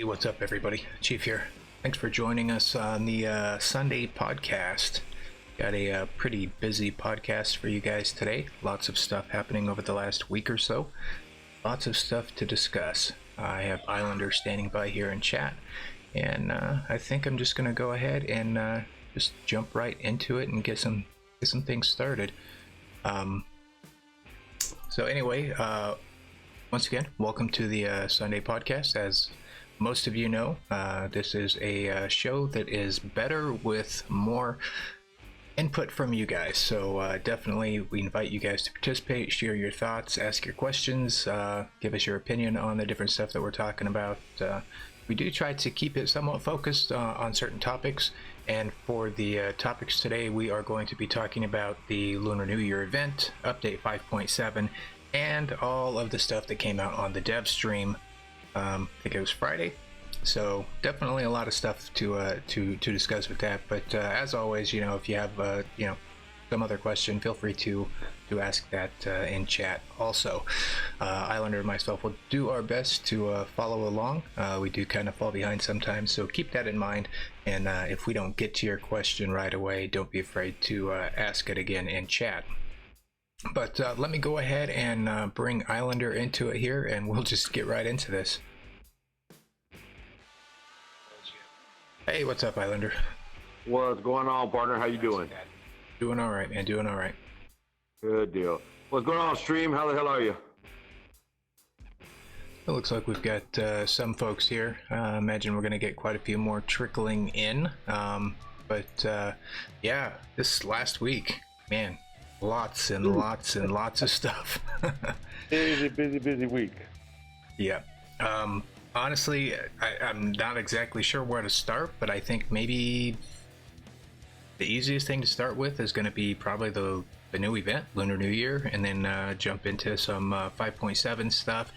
Hey, what's up, everybody? Chief here. Thanks for joining us on the Sunday podcast. Got a pretty busy podcast for you guys today. Lots of stuff happening over the last week or so. Lots of stuff to discuss. I have Islander standing by here in chat, and I think I'm just going to go ahead and just jump right into it and get some things started. So anyway, once again, welcome to the Sunday podcast. As most of you know, this is a show that is better with more input from you guys. So definitely we invite you guys to participate, share your thoughts, ask your questions, give us your opinion on the different stuff that we're talking about. We do try to keep it somewhat focused on certain topics, and for the topics today, we are going to be talking about the Lunar New Year event, update 5.7, and all of the stuff that came out on the dev stream. I think it was Friday, so definitely a lot of stuff to discuss with that. But as always, if you have some other question, feel free to ask that in chat. Also, Islander and myself will do our best to follow along. We do kind of fall behind sometimes, so keep that in mind. And if we don't get to your question right away, don't be afraid to ask it again in chat. But let me go ahead and bring Islander into it here, and we'll just get right into this. Hey, what's up, Islander? What's going on, partner? How you doing? Doing all right, man. Doing all right. Good deal. What's going on, stream? How the hell are you? It looks like we've got some folks here. Imagine we're going to get quite a few more trickling in. Yeah, this last week, man, lots and lots and lots of stuff. busy week. Yeah. Honestly, I'm not exactly sure where to start, but I think maybe the easiest thing to start with is going to be probably the new event, Lunar New Year, and then jump into some 5.7 stuff.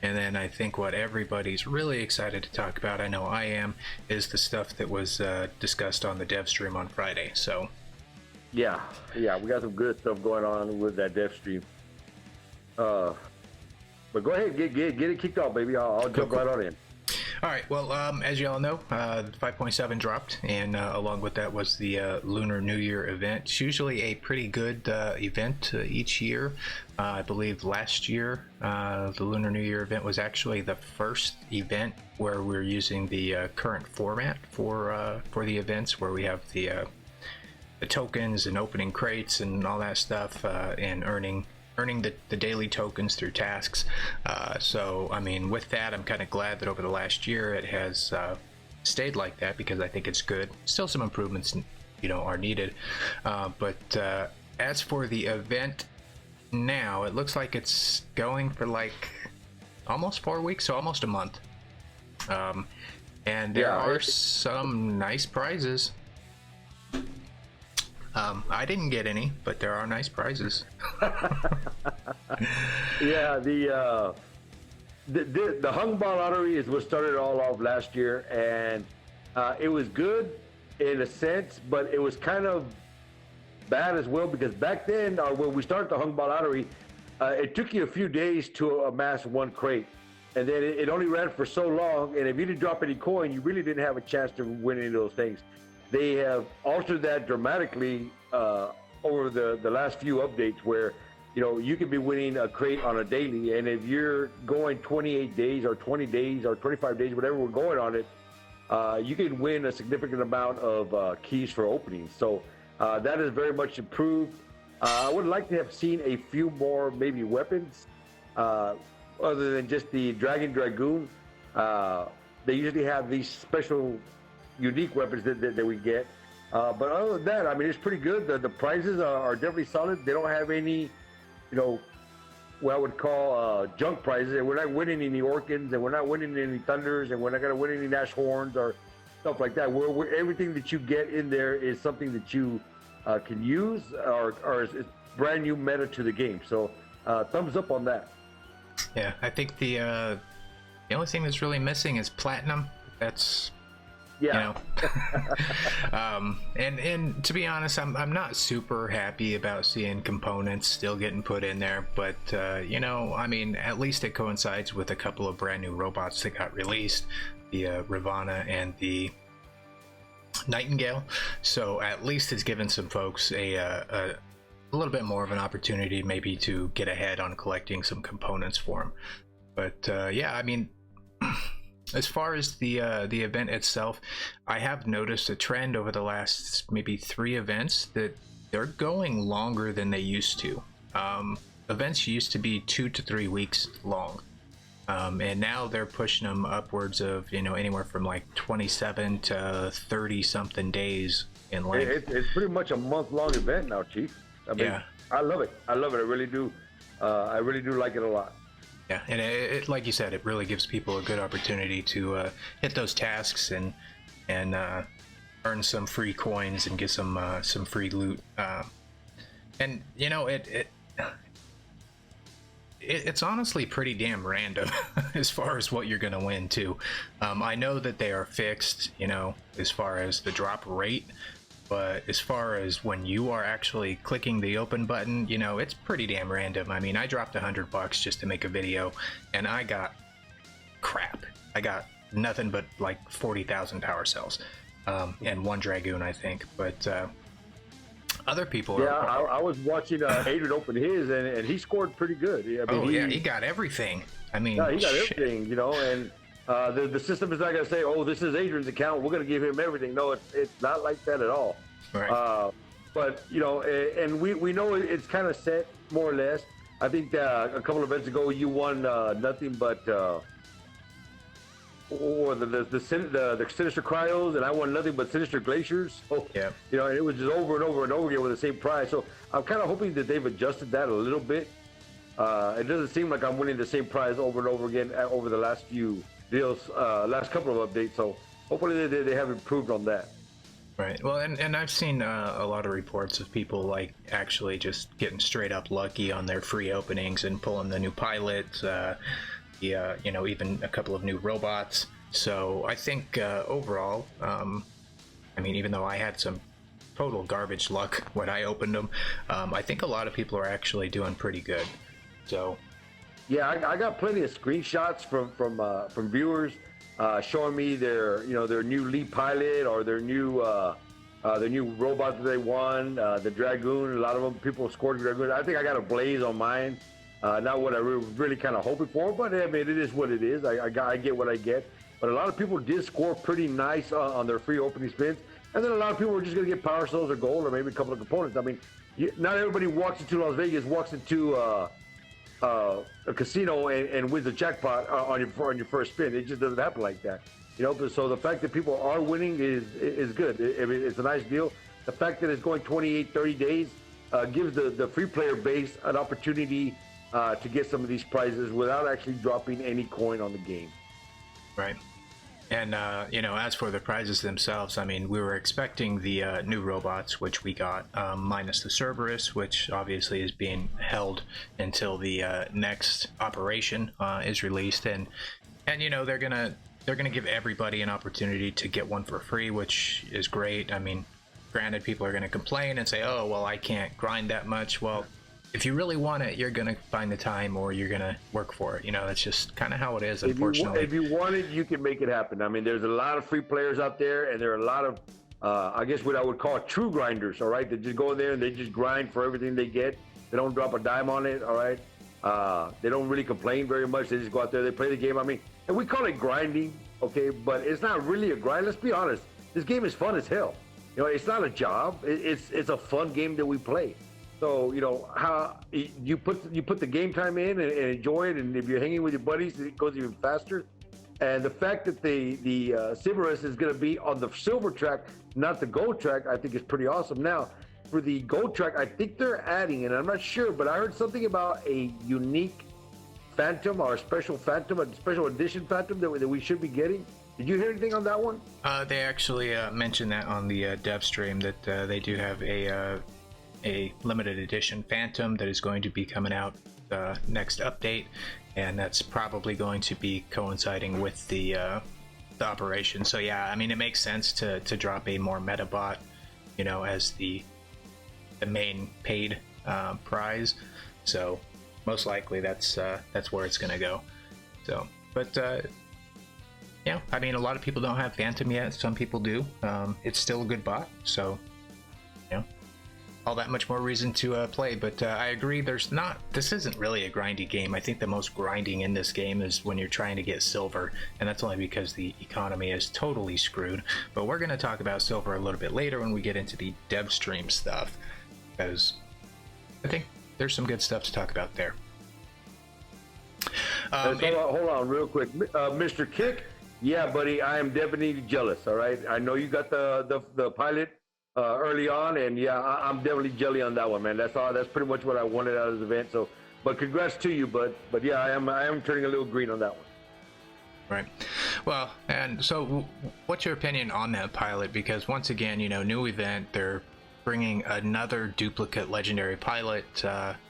And then I think what everybody's really excited to talk about, I know I am, is the stuff that was discussed on the dev stream on Friday. So yeah, we got some good stuff going on with that dev stream. But go ahead, get it kicked off, baby. I'll jump right on in. All right. Well, as you all know, 5.7 dropped, and along with that was the Lunar New Year event. It's usually a pretty good event each year. I believe last year, the Lunar New Year event was actually the first event where we're using the current format for the events, where we have the tokens and opening crates and all that stuff, and earning the daily tokens through tasks. So I mean, with that, I'm kind of glad that over the last year it has stayed like that, because I think it's good. Still some improvements are needed, but as for the event now, it looks like it's going for like almost 4 weeks, so almost a month, and there are some nice prizes. I didn't get any, but there are nice prizes. Yeah, the Hung Ball Lottery is what started it all off last year, and it was good in a sense, but it was kind of bad as well, because back then, when we started the Hung Ball Lottery, it took you a few days to amass one crate, and then it only ran for so long, and if you didn't drop any coin, you really didn't have a chance to win any of those things. They have altered that dramatically over the last few updates, where you could be winning a crate on a daily, and if you're going 28 days or 20 days or 25 days, whatever we're going on it, you can win a significant amount of keys for openings. So that is very much improved. I would like to have seen a few more maybe weapons other than just the Dragoon. They usually have these special unique weapons that we get, but other than that, I mean, it's pretty good. The prizes are definitely solid. They don't have any what I would call junk prizes, and we're not winning any Orkans, and we're not winning any Thunders, and we're not going to win any Nash Horns or stuff like that. Everything that you get in there is something that you can use, or is brand new meta to the game. So thumbs up on that. Yeah, I think the only thing that's really missing is Platinum. That's Yeah. And to be honest, I'm not super happy about seeing components still getting put in there, but I mean, at least it coincides with a couple of brand new robots that got released, the Ravana and the Nightingale. So at least it's given some folks a little bit more of an opportunity maybe to get ahead on collecting some components for them. But yeah, I mean, as far as the event itself, I have noticed a trend over the last maybe 3 events that they're going longer than they used to. Events used to be 2 to 3 weeks long, and now they're pushing them upwards of anywhere from like 27 to 30 something days in length. It's pretty much a month-long event now, Chief. I mean, yeah. I love it. I really do. I really do like it a lot. Yeah, and it like you said, it really gives people a good opportunity to hit those tasks and earn some free coins and get some free loot. And it's honestly pretty damn random as far as what you're gonna win too. I know that they are fixed, as far as the drop rate. But as far as when you are actually clicking the open button, it's pretty damn random. I mean, I dropped $100 just to make a video, and I got crap. I got nothing but like 40,000 power cells, and 1 Dragoon, I think. But other people I was watching Adrian open his, and he scored pretty good. I mean, he got everything. I mean, he got everything, and the system is not going to say, oh, this is Adrian's account, we're going to give him everything. No, it's not like that at all. Right. But and we know it's kind of set more or less. I think a couple of events ago you won nothing but or the Sinister Cryos, and I won nothing but Sinister Glaciers. So, yeah. And it was just over and over and over again with the same prize. So I'm kind of hoping that they've adjusted that a little bit. It doesn't seem like I'm winning the same prize over and over again over the last few deals, last couple of updates. So hopefully they have improved on that. Right. Well, and I've seen a lot of reports of people like actually just getting straight up lucky on their free openings and pulling the new pilots, even a couple of new robots. So I think overall, I mean, even though I had some total garbage luck when I opened them, I think a lot of people are actually doing pretty good. So yeah, I got plenty of screenshots from viewers showing me their new lead pilot or their new robot that they won, the Dragoon. A lot of them people scored Dragoon. I think I got a Blaze on mine. Not what I really kind of hoping for, but I mean, it is what it is. I get what I get. But a lot of people did score pretty nice on their free opening spins, and then a lot of people were just going to get power cells or gold or maybe a couple of components. I mean, not everybody walks into Las Vegas, walks into a casino and wins a jackpot on your first spin. It just doesn't happen like that, So the fact that people are winning is good. I mean, it's a nice deal. The fact that it's going 28, 30 days gives the free player base an opportunity to get some of these prizes without actually dropping any coin on the game. Right. And as for the prizes themselves, I mean, we were expecting the new robots, which we got, minus the Cerberus, which obviously is being held until the next operation is released, and they're gonna give everybody an opportunity to get one for free, which is great. I mean, granted, people are gonna complain and say, oh, well, I can't grind that much. Well, if you really want it, you're gonna find the time, or you're gonna work for it. That's just kind of how it is, unfortunately. If you want it, you can make it happen. I mean, there's a lot of free players out there, and there are a lot of, I guess what I would call true grinders. All right, they just go in there and they just grind for everything they get. They don't drop a dime on it. All right, they don't really complain very much. They just go out there, they play the game. I mean, and we call it grinding, okay, but it's not really a grind. Let's be honest. This game is fun as hell. It's not a job. It's a fun game that we play. So how you put the game time in and enjoy it, and if you're hanging with your buddies, it goes even faster. And the fact that the Cerberus is going to be on the silver track, not the gold track, I think is pretty awesome. Now, for the gold track, I think they're adding, and I'm not sure, but I heard something about a unique Phantom or a special Phantom, a special edition Phantom that we should be getting. Did you hear anything on that one? They actually mentioned that on the dev stream that they do have a limited edition Phantom that is going to be coming out next update, and that's probably going to be coinciding with the the operation. So yeah, I mean, it makes sense to drop a more meta bot, you know, as the main paid prize. So most likely that's where it's gonna go. So, but yeah, I mean, a lot of people don't have Phantom yet. Some people do. It's still a good bot, so you know, all that much more reason to play. But I agree, this isn't really a grindy game. I think the most grinding in this game is when you're trying to get silver, and that's only because the economy is totally screwed. But we're going to talk about silver a little bit later when we get into the dev stream stuff, because I think there's some good stuff to talk about there. Hold on real quick. Mr. Kick, yeah, buddy, I am definitely jealous, all right? I know you got the pilot early on, and yeah, I'm definitely jelly on that one, man. That's pretty much what I wanted out of this event. So, but congrats to you, bud. But yeah, I am turning a little green on that one. Right. Well, and so what's your opinion on that pilot? Because once again, you know, new event, they're bringing another duplicate legendary pilot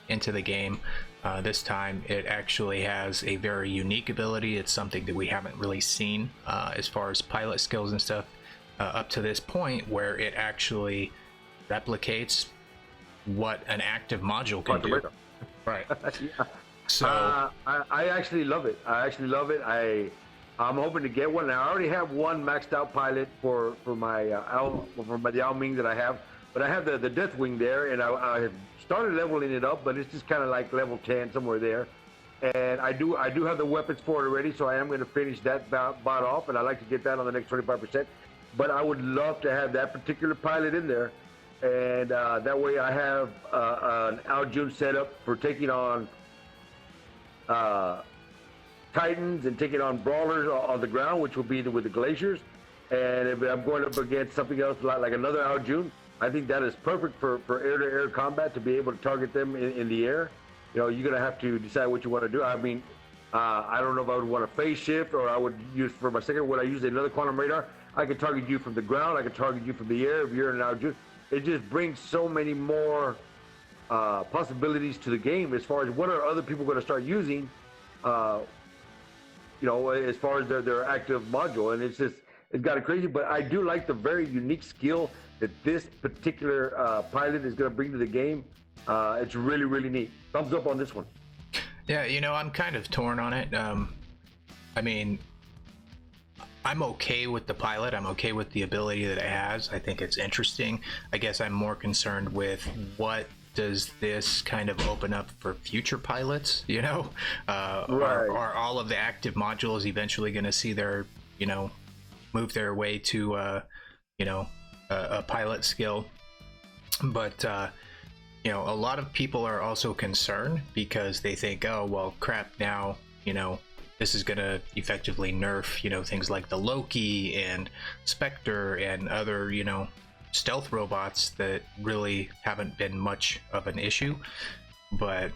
into the game. This time it actually has a very unique ability. It's something that we haven't really seen as far as pilot skills and stuff up to this point, where it actually replicates what an active module can do. Right. Yeah. So I actually love it. I'm hoping to get one. Now, I already have one maxed out pilot for my the Ao Ming that I have, but I have the Deathwing there, and I have started leveling it up, but it's just kind of like level 10 somewhere there. And I do have the weapons for it already, so I am going to finish that bot off, and I like to get that on the next 25%. But I would love to have that particular pilot in there, and that way I have an Ao Jun setup for taking on Titans and taking on brawlers on the ground, which will be with the glaciers. And if I'm going up against something else like another Ao Jun, I think that is perfect for air-to-air combat, to be able to target them in the air. You know, you're going to have to decide what you want to do. I mean, I don't know if I would want a phase shift, or I would use, for my second, would I use another quantum radar? I could target you from the ground. I could target you from the air if you're an Ao Jun. It just brings so many more possibilities to the game as far as what are other people going to start using, you know, as far as their active module. And it's got it crazy. But I do like the very unique skill that this particular pilot is going to bring to the game. It's really, really neat. Thumbs up on this one. Yeah, you know, I'm kind of torn on it. I mean, I'm okay with the pilot. I'm okay with the ability that it has. I think it's interesting. I guess I'm more concerned with what does this kind of open up for future pilots, you know? Right. Are all of the active modules eventually going to see their, you know, move their way to, you know, a pilot skill? But, you know, a lot of people are also concerned because they think, oh, well, crap, now, you know, this is going to effectively nerf, you know, things like the Loki and Spectre and other, you know, stealth robots that really haven't been much of an issue. But,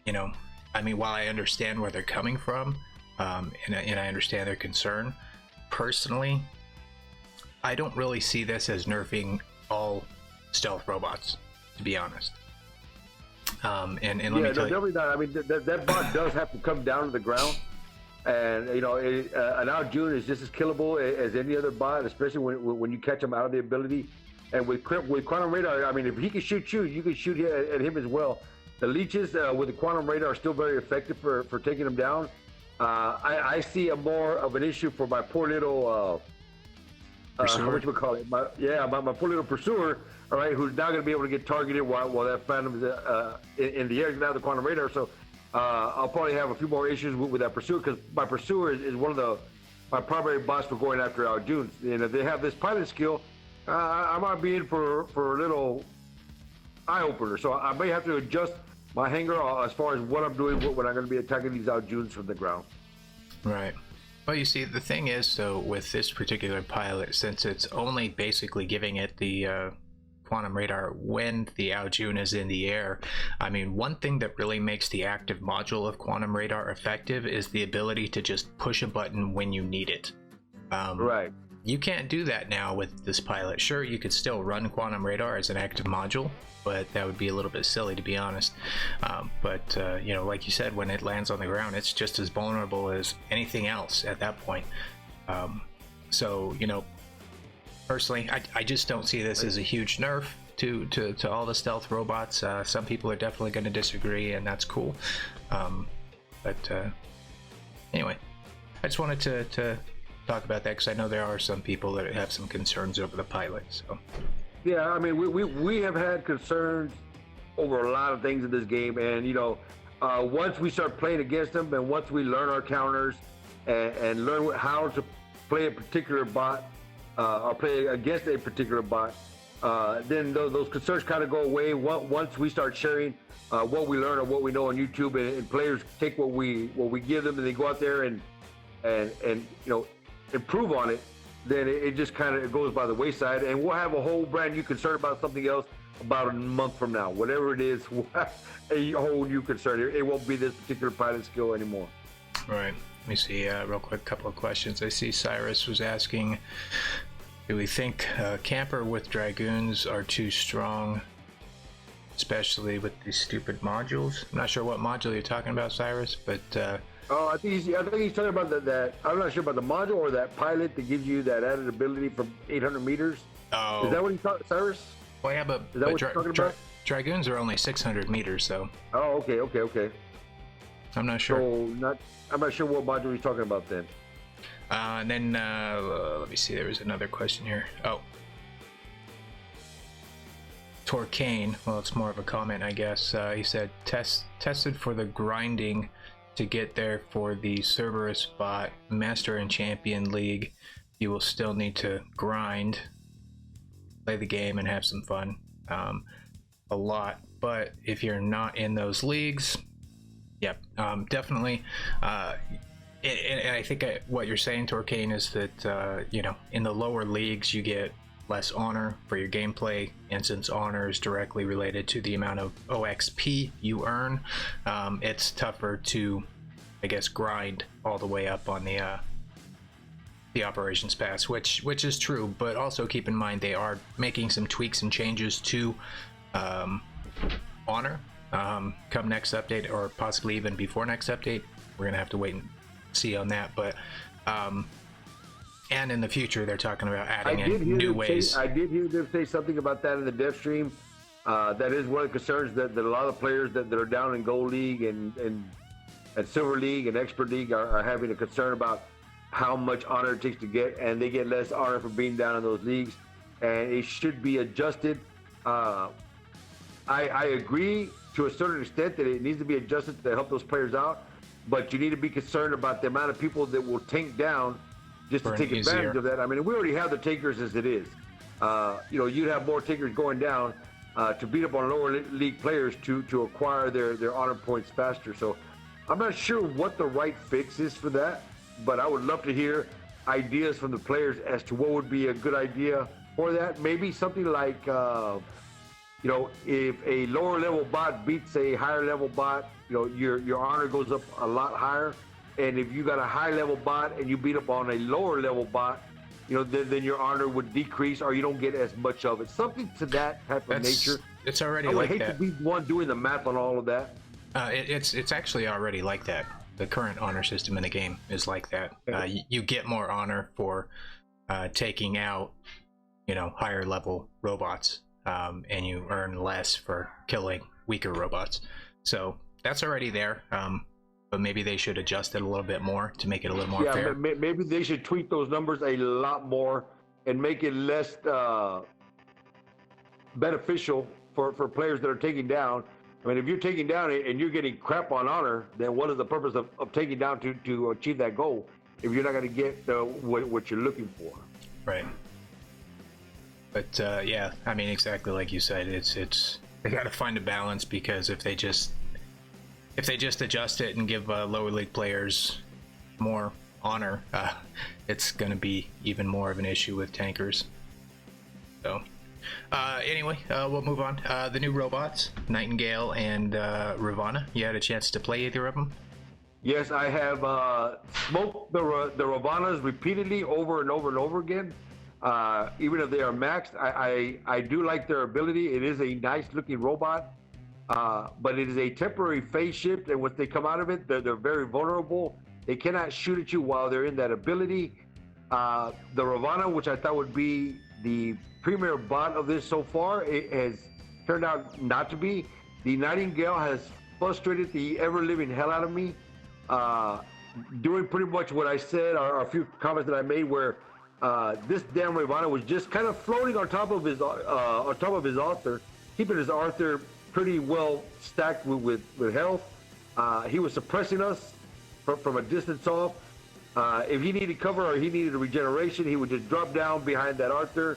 you know, I mean, while I understand where they're coming from, and I understand their concern, personally, I don't really see this as nerfing all stealth robots, to be honest. And let me tell you, definitely not. I mean, that bot does have to come down to the ground. And, you know, an Ao Jun is just as killable as any other bot, especially when you catch him out of the ability. And with Quantum Radar, I mean, if he can shoot you, you can shoot at him as well. The leeches with the Quantum Radar are still very effective for taking him down. I see a more of an issue for my poor little, what you would call it? My poor little pursuer, all right, who's now going to be able to get targeted while that Phantom's in the air. He's going to have the Quantum Radar, so I'll probably have a few more issues with that pursuer, because my pursuer is one of my primary bots for going after Ao Juns. And if they have this pilot skill, I might be in for a little eye opener. So I may have to adjust my hanger as far as what I'm doing when I'm going to be attacking these Ao Juns from the ground. Right. Well, you see, the thing is, so with this particular pilot, since it's only basically giving it the Quantum Radar when the Ao Jun is in the air, I mean, one thing that really makes the active module of Quantum Radar effective is the ability to just push a button when you need it. Right. You can't do that now with this pilot. Sure, you could still run Quantum Radar as an active module, but that would be a little bit silly, to be honest. But you know, like you said, when it lands on the ground, it's just as vulnerable as anything else at that point. So, you know, personally, I just don't see this as a huge nerf to all the stealth robots. Some people are definitely going to disagree, and that's cool. But anyway, I just wanted to talk about that because I know there are some people that have some concerns over the pilot. So yeah, I mean, we have had concerns over a lot of things in this game, and you know, once we start playing against them, and once we learn our counters and learn how to play a particular bot or play against a particular bot, then those concerns kind of go away. Once we start sharing what we learn or what we know on YouTube, and players take what we give them, and they go out there and you know, improve on it, then it just kind of goes by the wayside, and we'll have a whole brand new concern about something else about a month from now. Whatever it is, we'll have a whole new concern. It won't be this particular pilot skill anymore. Right. Let me see real quick, couple of questions. I see Cyrus was asking, do we think camper with dragoons are too strong, especially with these stupid modules? I'm not sure what module you're talking about, Cyrus, but oh, I think he's talking about that. I'm not sure about the module or that pilot that gives you that added ability from 800 meters. Oh, is that what he's talking, Cyrus? Well, yeah, but, is that what you're talking about? Dragoons are only 600 meters, so. Oh, okay. I'm not sure. So I'm not sure what module he's talking about then. And then let me see. There was another question here. Oh, Torcane. Well, it's more of a comment, I guess. He said tested for the grinding to get there for the Cerberus bot Master and Champion League. You will still need to grind, play the game, and have some fun. A lot, but if you're not in those leagues, yep, definitely. And I think what you're saying, Torcane, is that you know, in the lower leagues you get less honor for your gameplay, and since honor is directly related to the amount of OXP you earn, it's tougher to, I guess, grind all the way up on the operations pass, which is true. But also keep in mind they are making some tweaks and changes to honor come next update, or possibly even before next update. We're gonna have to wait and see on that, but and in the future they're talking about adding in new ways. I did hear them say something about that in the dev stream. That is one of the concerns that a lot of players that are down in Gold League and Silver League and Expert League are having a concern about how much honor it takes to get, and they get less honor for being down in those leagues, and it should be adjusted. I agree to a certain extent that it needs to be adjusted to help those players out, but you need to be concerned about the amount of people that will tank down just to take advantage of that. I mean, we already have the takers as it is. You know, you'd have more takers going down to beat up on lower league players to acquire their honor points faster. So I'm not sure what the right fix is for that, but I would love to hear ideas from the players as to what would be a good idea for that. Maybe something like, you know, if a lower level bot beats a higher level bot, you know, your honor goes up a lot higher. And if you got a high level bot and you beat up on a lower level bot, you know, then your honor would decrease, or you don't get as much of it. Something to that type of nature. It's already like that. I would hate to be one doing the math on all of that. It's actually already like that. The current honor system in the game is like that. You get more honor for taking out, you know, higher level robots, and you earn less for killing weaker robots. So that's already there. But maybe they should adjust it a little bit more to make it a little more fair. Maybe they should tweak those numbers a lot more and make it less beneficial for players that are taking down. I mean, if you're taking down and you're getting crap on honor, then what is the purpose of taking down to achieve that goal if you're not going to get what you're looking for? Right. But yeah, I mean, exactly like you said, it's they got to find a balance, because if they just adjust it and give lower league players more honor, it's going to be even more of an issue with tankers. So anyway, we'll move on. The new robots, Nightingale and Ravana. You had a chance to play either of them? Yes, I have smoked the Ravanas repeatedly over and over and over again. Even if they are maxed, I do like their ability. It is a nice looking robot. But it is a temporary phase shift, and once they come out of it, they're very vulnerable. They cannot shoot at you while they're in that ability. The Ravana, which I thought would be the premier bot of this so far, it has turned out not to be. The Nightingale has frustrated the ever-living hell out of me, doing pretty much what I said, or a few comments that I made, where this damn Ravana was just kind of floating on top of his Arthur, keeping his Arthur pretty well stacked with health. He was suppressing us from a distance off. If he needed cover or he needed a regeneration, he would just drop down behind that Arthur,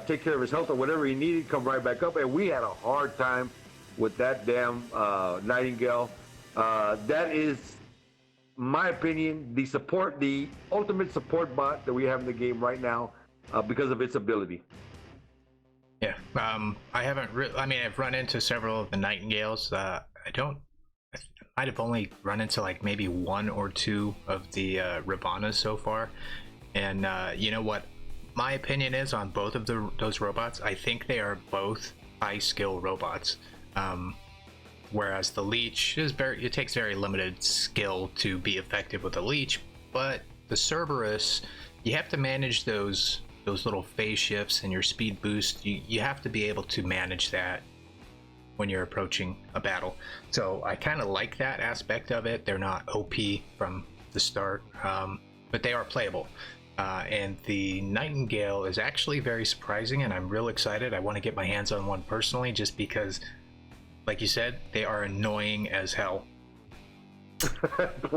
take care of his health or whatever he needed, come right back up. And we had a hard time with that damn Nightingale. That is, my opinion, the ultimate support bot that we have in the game right now, because of its ability. Yeah, I haven't I've run into several of the Nightingales. I might have only run into like maybe one or two of the Ravanas so far. And you know what my opinion is on both of those robots? I think they are both high skill robots. Whereas the Leech it takes very limited skill to be effective with a Leech, but the Cerberus, you have to manage those little phase shifts and your speed boost. You have to be able to manage that when you're approaching a battle. So I kind of like that aspect of it. They're not OP from the start, but they are playable. And the Nightingale is actually very surprising, and I'm real excited. I want to get my hands on one personally, just because, like you said, they are annoying as hell.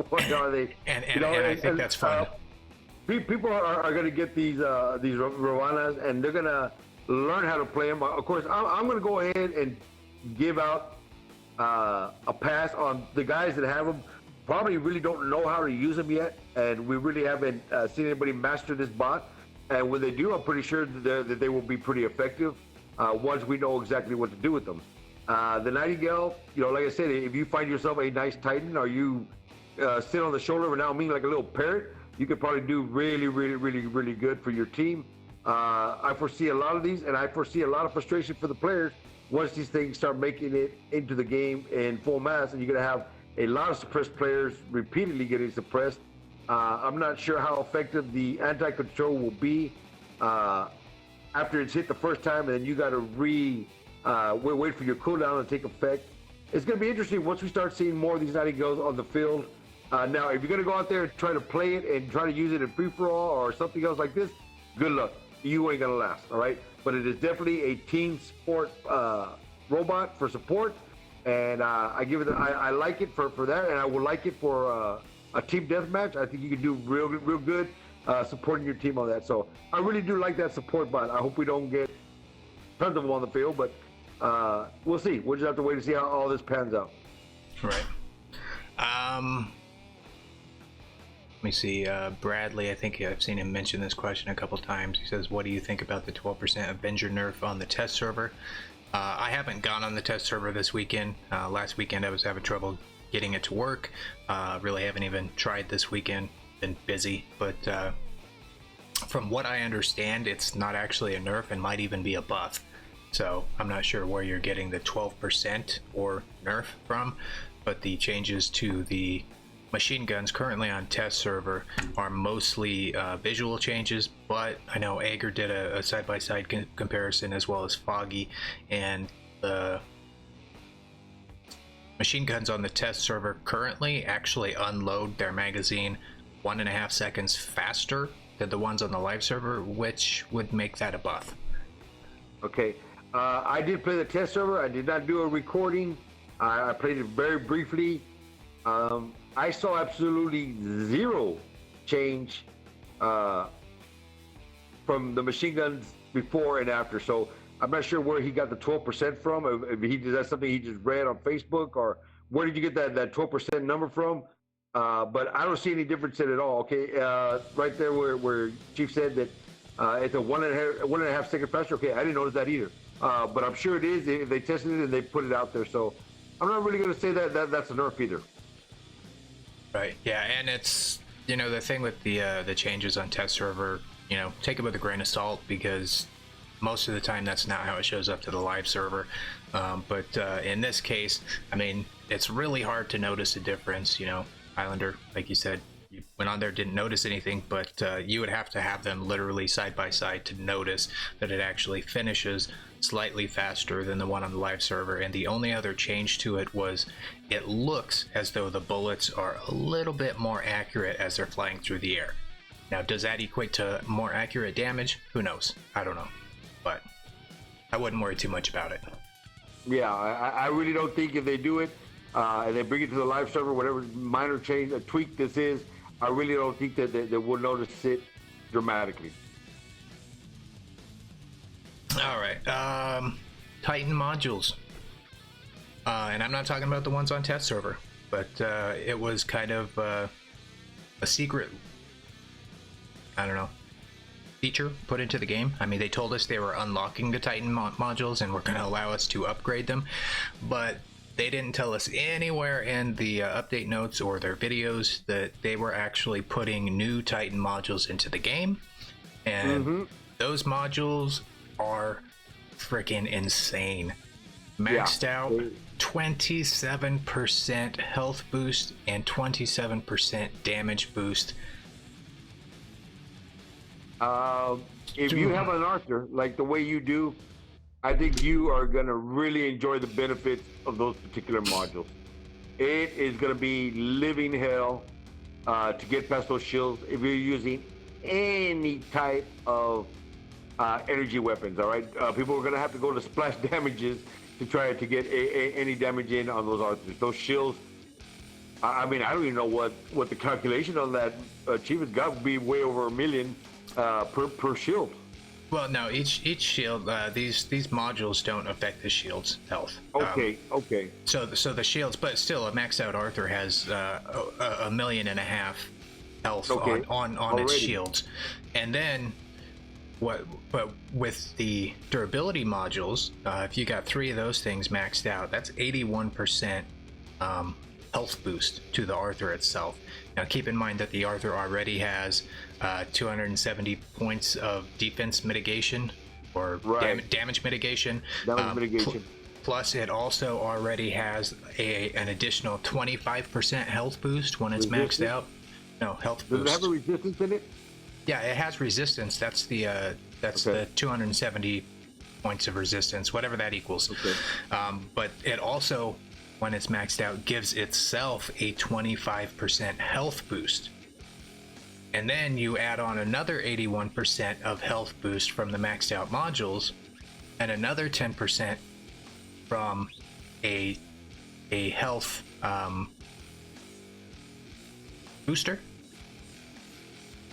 What are they? And I think that's fun. People are going to get these Ravanas, and they're going to learn how to play them. Of course, I'm going to go ahead and give out a pass on the guys that have them. Probably really don't know how to use them yet, and we really haven't seen anybody master this bot. And when they do, I'm pretty sure that they will be pretty effective once we know exactly what to do with them. The Nightingale, like I said, if you find yourself a nice Titan, or you sit on the shoulder of an Almine like a little parrot, you could probably do really, really, really, really good for your team. I foresee a lot of these, and I foresee a lot of frustration for the players once these things start making it into the game in full mass, and you're going to have a lot of suppressed players repeatedly getting suppressed. I'm not sure how effective the anti-control will be after it's hit the first time, and then you got to wait for your cooldown to take effect. It's going to be interesting once we start seeing more of these Nightingales on the field. Now, if you're going to go out there and try to play it and try to use it in free-for-all or something else like this, good luck. You ain't going to last, all right? But it is definitely a team sport robot for support, and I like it for that, and I would like it for a team deathmatch. I think you can do real good supporting your team on that. So I really do like that support bot. I hope we don't get tons of them on the field, but we'll see. We'll just have to wait to see how all this pans out. Right. Let me see, Bradley, I think I've seen him mention this question a couple times. He says, what do you think about the 12% Avenger nerf on the test server? I haven't gone on the test server this weekend. Last weekend I was having trouble getting it to work. Really haven't even tried this weekend. Been busy, but from what I understand, it's not actually a nerf and might even be a buff. So I'm not sure where you're getting the 12% or nerf from, but the changes to the machine guns currently on test server are mostly visual changes, but I know Ager did a side-by-side comparison, as well as Foggy, and the machine guns on the test server currently actually unload their magazine 1.5 seconds faster than the ones on the live server, which would make that a buff. Okay, I did play the test server. I did not do a recording. I played it very briefly. I saw absolutely zero change from the machine guns before and after. So I'm not sure where he got the 12% from. If that's something he just read on Facebook, or where did you get that 12% number from? But I don't see any difference in it at all. Okay, right there where Chief said that it's a 1.5 second faster. Okay, I didn't notice that either. But I'm sure it is if they tested it and they put it out there. So I'm not really going to say that's a nerf either. Right. Yeah, and it's, the thing with the changes on test server, take it with a grain of salt, because most of the time that's not how it shows up to the live server. But in this case, it's really hard to notice a difference. Highlander, like you said, went on there, didn't notice anything, but you would have to have them literally side by side to notice that it actually finishes slightly faster than the one on the live server. And the only other change to it was it looks as though the bullets are a little bit more accurate as they're flying through the air. Now, does that equate to more accurate damage? Who knows? I don't know, but I wouldn't worry too much about it. Yeah, I really don't think if they do it and they bring it to the live server, whatever minor change, a tweak this is, I really don't think that they will notice it dramatically. All right, Titan modules, and I'm not talking about the ones on test server, but it was kind of a secret, I don't know, feature put into the game. I mean, they told us they were unlocking the Titan modules and were going to allow us to upgrade them, but they didn't tell us anywhere in the update notes or their videos that they were actually putting new Titan modules into the game. And those modules are freaking insane. Maxed out 27% health boost and 27% damage boost. If you have an Arthur like the way you do, I think you are going to really enjoy the benefits of those particular modules. It is going to be living hell to get past those shields if you're using any type of energy weapons, all right? People are going to have to go to splash damages to try to get any damage in on those Arthurs. Those shields, I mean, I don't even know what the calculation on that achievement got would be way over 1 million per shield. Well, no, each shield, these modules don't affect the shield's health. Okay. So the shields, but still, a maxed out Arthur has 1.5 million health on its shields, and then but with the durability modules, if you got 3 of those things maxed out, that's 81% health boost to the Arthur itself. Now, keep in mind that the Arthur already has 270 points of defense mitigation or damage mitigation. Plus, it also already has an additional 25% health boost when it's maxed out. No, health boost. Does it have a resistance in it? Yeah, it has resistance. That's the the 270 points of resistance, whatever that equals. Okay. But it also, when it's maxed out, gives itself a 25% health boost. And then you add on another 81% of health boost from the maxed out modules, and another 10% from a health booster.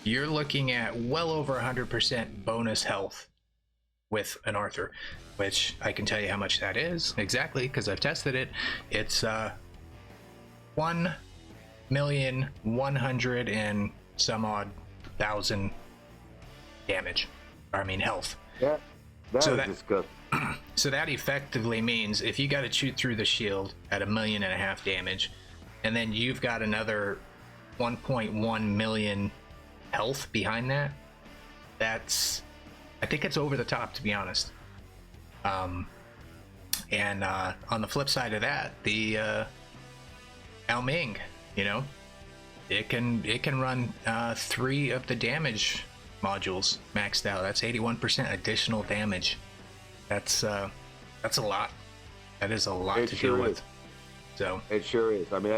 You're looking at well over 100% bonus health with an Arthur, which I can tell you how much that is exactly because I've tested it. It's 1,100,000 and some odd thousand damage. I mean health. Yeah, that's disgusting. So that effectively means if you got to shoot through the shield at 1.5 million damage, and then you've got another 1.1 million health behind that, that's, I think it's over the top, to be honest. And on the flip side of that, the Ao Ming, you know, it can run 3 of the damage modules maxed out. That's 81% additional damage. That's a lot. That is a lot to deal with. So it sure is. I mean,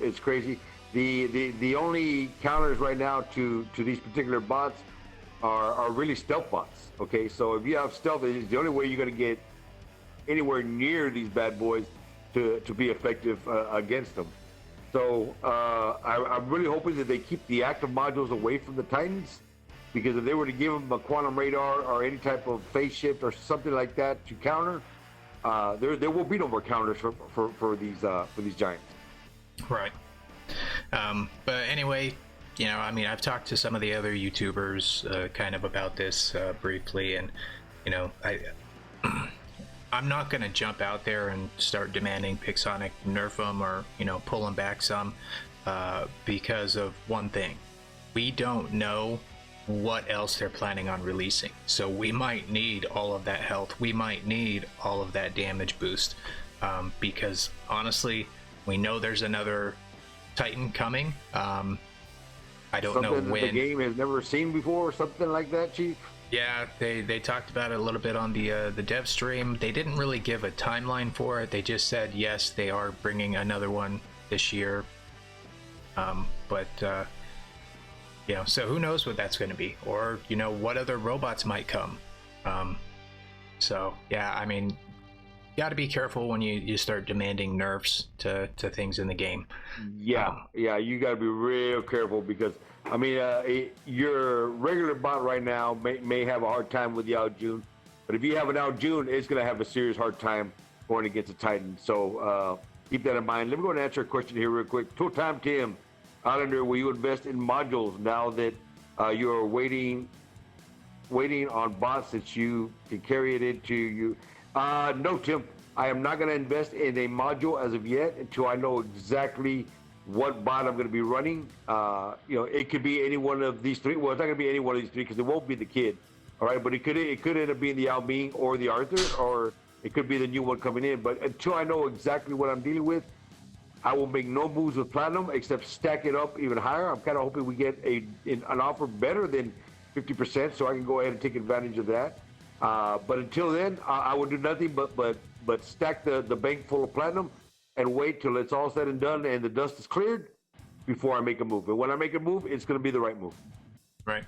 it's crazy. The only counters right now to these particular bots are really stealth bots. Okay, so if you have stealth, it's the only way you're going to get anywhere near these bad boys to be effective against them. So I'm really hoping that they keep the active modules away from the Titans, because if they were to give them a quantum radar or any type of phase shift or something like that to counter, there will be no more counters for these giants. Right. But anyway, you know, I mean, I've talked to some of the other YouTubers kind of about this briefly, and you know, I'm not going to jump out there and start demanding Pixonic nerf them or, you know, pull them back some because of one thing. We don't know what else they're planning on releasing. So we might need all of that health. We might need all of that damage boost because honestly, we know there's another Titan coming. I don't know something when. the game has never seen before, something like that, Chief? Yeah, they talked about it a little bit on the dev stream. They didn't really give a timeline for it. They just said yes, they are bringing another one this year. But you know, so who knows what that's going to be, or you know, what other robots might come. So yeah, I mean, you got to be careful when you start demanding nerfs to things in the game. Yeah, you got to be real careful because I mean, your regular bot right now may have a hard time with the Out June, but if you have an Out June, it's going to have a serious hard time going against a Titan. So keep that in mind. Let me go and answer a question here real quick. Two time Tim, Islander, will you invest in modules now that you're waiting on bots that you can carry it into you? No, Tim, I am not going to invest in a module as of yet until I know exactly what bot I'm going to be running. You know, it could be any one of these three. Well, it's not going to be any one of these three because it won't be the kid. All right, but it could end up being the Ao Ming or the Arthur, or it could be the new one coming in. But until I know exactly what I'm dealing with, I will make no moves with Platinum except stack it up even higher. I'm kind of hoping we get an offer better than 50%, so I can go ahead and take advantage of that. But until then, I will do nothing but stack the bank full of Platinum and wait till it's all said and done and the dust is cleared before I make a move. And when I make a move, it's going to be the right move. Right.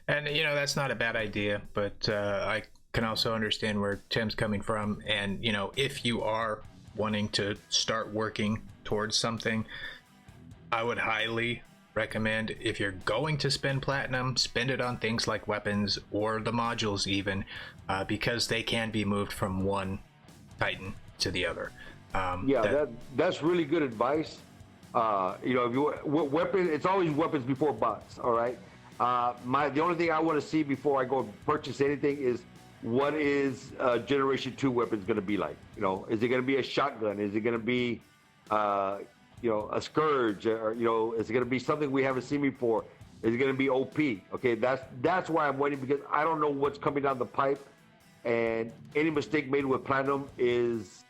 And, you know, that's not a bad idea, but I can also understand where Tim's coming from. And, you know, if you are wanting to start working towards something, I would highly recommend, if you're going to spend Platinum, spend it on things like weapons or the modules even, because they can be moved from one Titan to the other. That's really good advice. You know, if you weapon, it's always weapons before bots. All right. The only thing I want to see before I go purchase anything is what is Generation 2 weapons going to be like. You know, is it going to be a shotgun? Is it going to be you know, a scourge, or you know, is it going to be something we haven't seen before? Is it going to be OP? Okay, that's why I'm waiting, because I don't know what's coming down the pipe, and any mistake made with Platinum is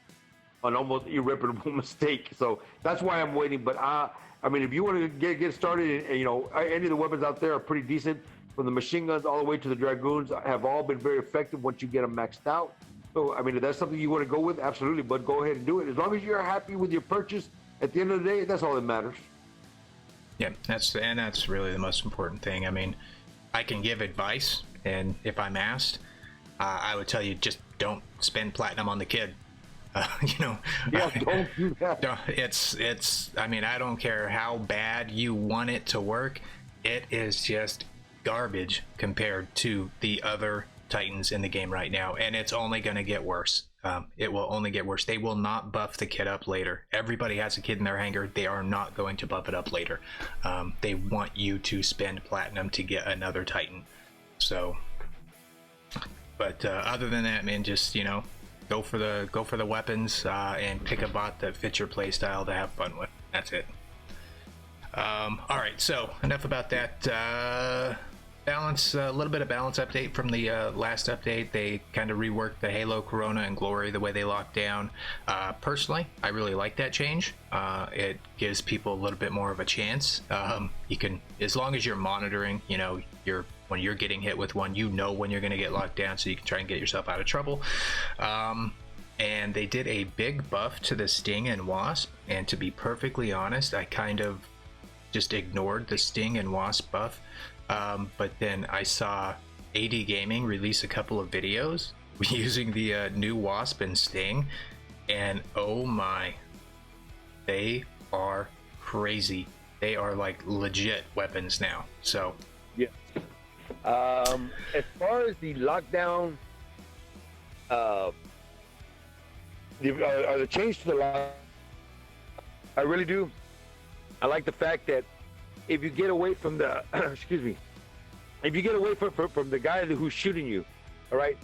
an almost irreparable mistake. So that's why I'm waiting. But I mean, if you want to get started, and you know, any of the weapons out there are pretty decent, from the machine guns all the way to the dragoons, have all been very effective once you get them maxed out. So I mean, if that's something you want to go with, absolutely. But go ahead and do it. As long as you're happy with your purchase, at the end of the day, that's all that matters. Yeah, that's really the most important thing. I mean, I can give advice, and if I'm asked, I would tell you, just don't spend Platinum on the kid. You know, yeah, don't do that. It's. I mean, I don't care how bad you want it to work. It is just garbage compared to the other Titans in the game right now, and it's only going to get worse. It will only get worse. They will not buff the kid up later. Everybody has a kid in their hangar. They are not going to buff it up later. They want you to spend Platinum to get another Titan. So, but other than that, man, just, you know, go for the weapons and pick a bot that fits your playstyle to have fun with. That's it. All right, so enough about that. Balance, a little bit of balance update from the last update. They kind of reworked the Halo, Corona, and Glory, the way they locked down. Personally, I really like that change. It gives people a little bit more of a chance. You can, as long as you're monitoring, you know, when you're getting hit with one, you know when you're going to get locked down, so you can try and get yourself out of trouble. And they did a big buff to the Sting and Wasp, and to be perfectly honest, I kind of just ignored the Sting and Wasp buff. But then I saw AD Gaming release a couple of videos using the new Wasp and Sting, and oh my, they are crazy. They are like legit weapons now. So yeah. As far as the lockdown, the change to the lock, I really do. I like the fact that if you get away from the, excuse me, if you get away from the guy who's shooting you, all right,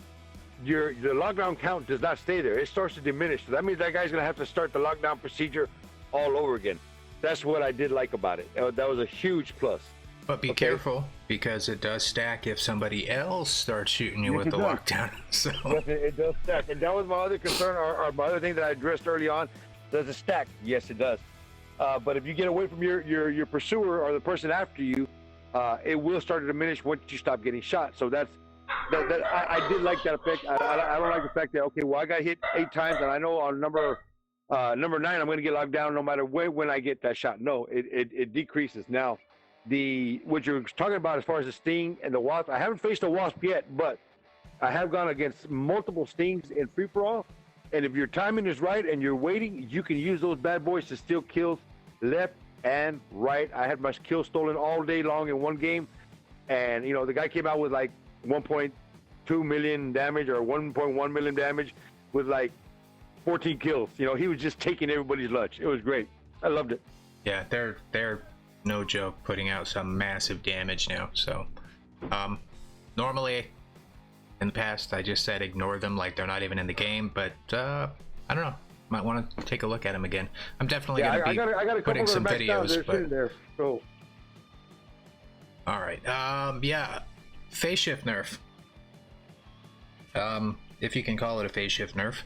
the lockdown count does not stay there. It starts to diminish. So that means that guy's going to have to start the lockdown procedure all over again. That's what I did like about it. That was a huge plus. But be careful, because it does stack if somebody else starts shooting you with the lockdown. So yes, it does stack. And that was my other concern, or my other thing that I addressed early on. Does it stack? Yes, it does. But if you get away from your pursuer or the person after you, it will start to diminish once you stop getting shot. So I did like that effect. I don't like the fact that, okay, well, I got hit 8 times, and I know on number 9 I'm going to get locked down no matter when I get that shot. No, it decreases. Now, what you're talking about as far as the sting and the wasp, I haven't faced a wasp yet, but I have gone against multiple stings in free for all, and if your timing is right and you're waiting, you can use those bad boys to steal kills left and right. I had my kills stolen all day long in one game, and the guy came out with like 1.2 million damage or 1.1 million damage with like 14 kills. He was just taking everybody's lunch. It was great. I loved it. Yeah, they're no joke, putting out some massive damage now. So normally in the past I just said ignore them, like they're not even in the game, but I don't know, might want to take a look at them again. I'm definitely gonna be I got a putting some videos, but there. So all right, yeah, phase shift nerf, if you can call it a phase shift nerf.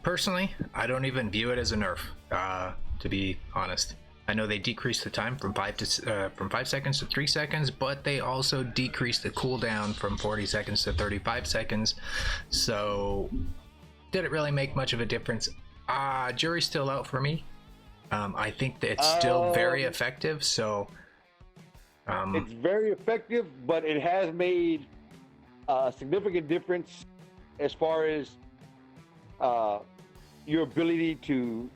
Personally, I don't even view it as a nerf, to be honest. I know they decreased the time from 5 seconds to 3 seconds, but they also decreased the cooldown from 40 seconds to 35 seconds. So did it really make much of a difference? Jury's still out for me. I think that it's still very effective. So it's very effective, but it has made a significant difference as far as your ability to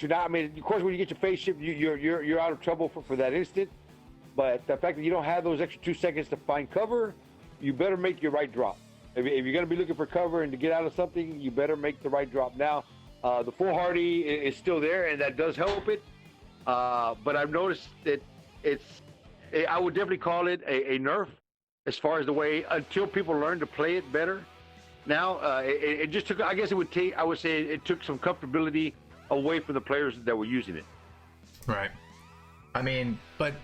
not. I mean, of course, when you get your phase shift, you're out of trouble for that instant. But the fact that you don't have those extra 2 seconds to find cover, you better make your right drop. If you're going to be looking for cover and to get out of something, you better make the right drop. Now, the foolhardy is still there, and that does help it. But I've noticed that I would definitely call it a nerf as far as the way, until people learn to play it better. Now, it just took, I guess I would say it took some comfortability away from the players that were using it. Right. I mean, come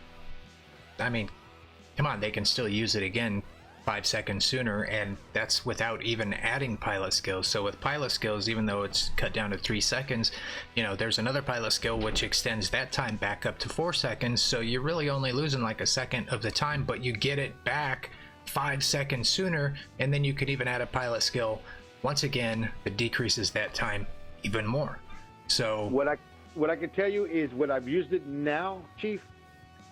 on, they can still use it again 5 seconds sooner, and that's without even adding pilot skills. So with pilot skills, even though it's cut down to 3 seconds, there's another pilot skill which extends that time back up to 4 seconds. So you're really only losing like a second of the time, but you get it back 5 seconds sooner, and then you could even add a pilot skill once again that decreases that time even more. So what I can tell you is, when I've used it now, Chief,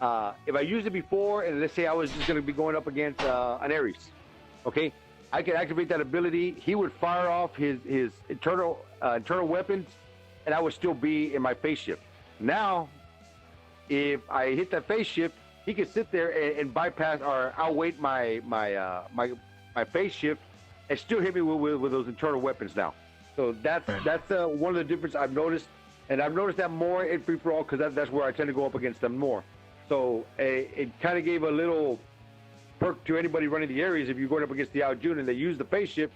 if I used it before, and let's say I was just going to be going up against an Ares, okay, I could activate that ability. He would fire off his internal weapons, and I would still be in my phase shift. Now, if I hit that phase shift, he could sit there and bypass or outweight my phase shift and still hit me with those internal weapons now. So that's one of the differences I've noticed, and I've noticed that more in free for all, because that's where I tend to go up against them more. So it kind of gave a little perk to anybody running the areas. If you're going up against the Al June and they use the phase shift,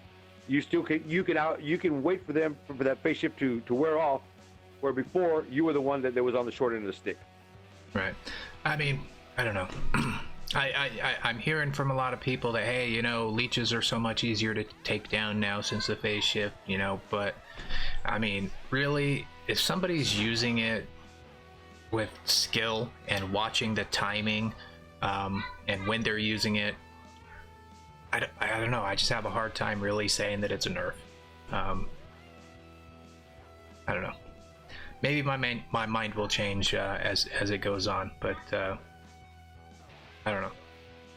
you can wait for them for that phase shift to wear off, where before you were the one that was on the short end of the stick. Right. I mean, I don't know. I'm hearing from a lot of people that, hey, leeches are so much easier to take down now since the phase shift, but I mean, really, if somebody's using it with skill and watching the timing, and when they're using it, I don't know, I just have a hard time really saying that it's a nerf. I don't know, maybe my mind will change as it goes on, but I don't know.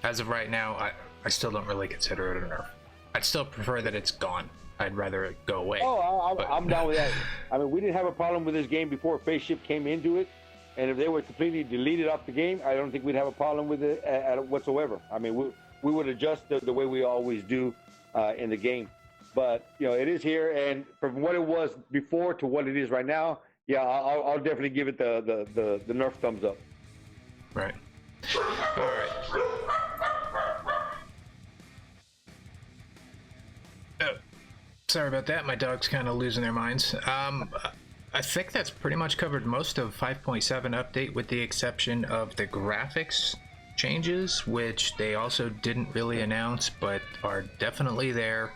As of right now, I still don't really consider it a nerf. I'd still prefer that it's gone. I'd rather it go away. I'm down with that. I mean, we didn't have a problem with this game before phase shift came into it, and if they were completely deleted off the game, I don't think we'd have a problem with it whatsoever. I mean, we would adjust the way we always do in the game. But it is here, and from what it was before to what it is right now, yeah, I'll definitely give it the nerf thumbs up. Right. All right. Sorry about that. My dog's kind of losing their minds. I think that's pretty much covered most of 5.7 update, with the exception of the graphics changes, which they also didn't really announce, but are definitely there.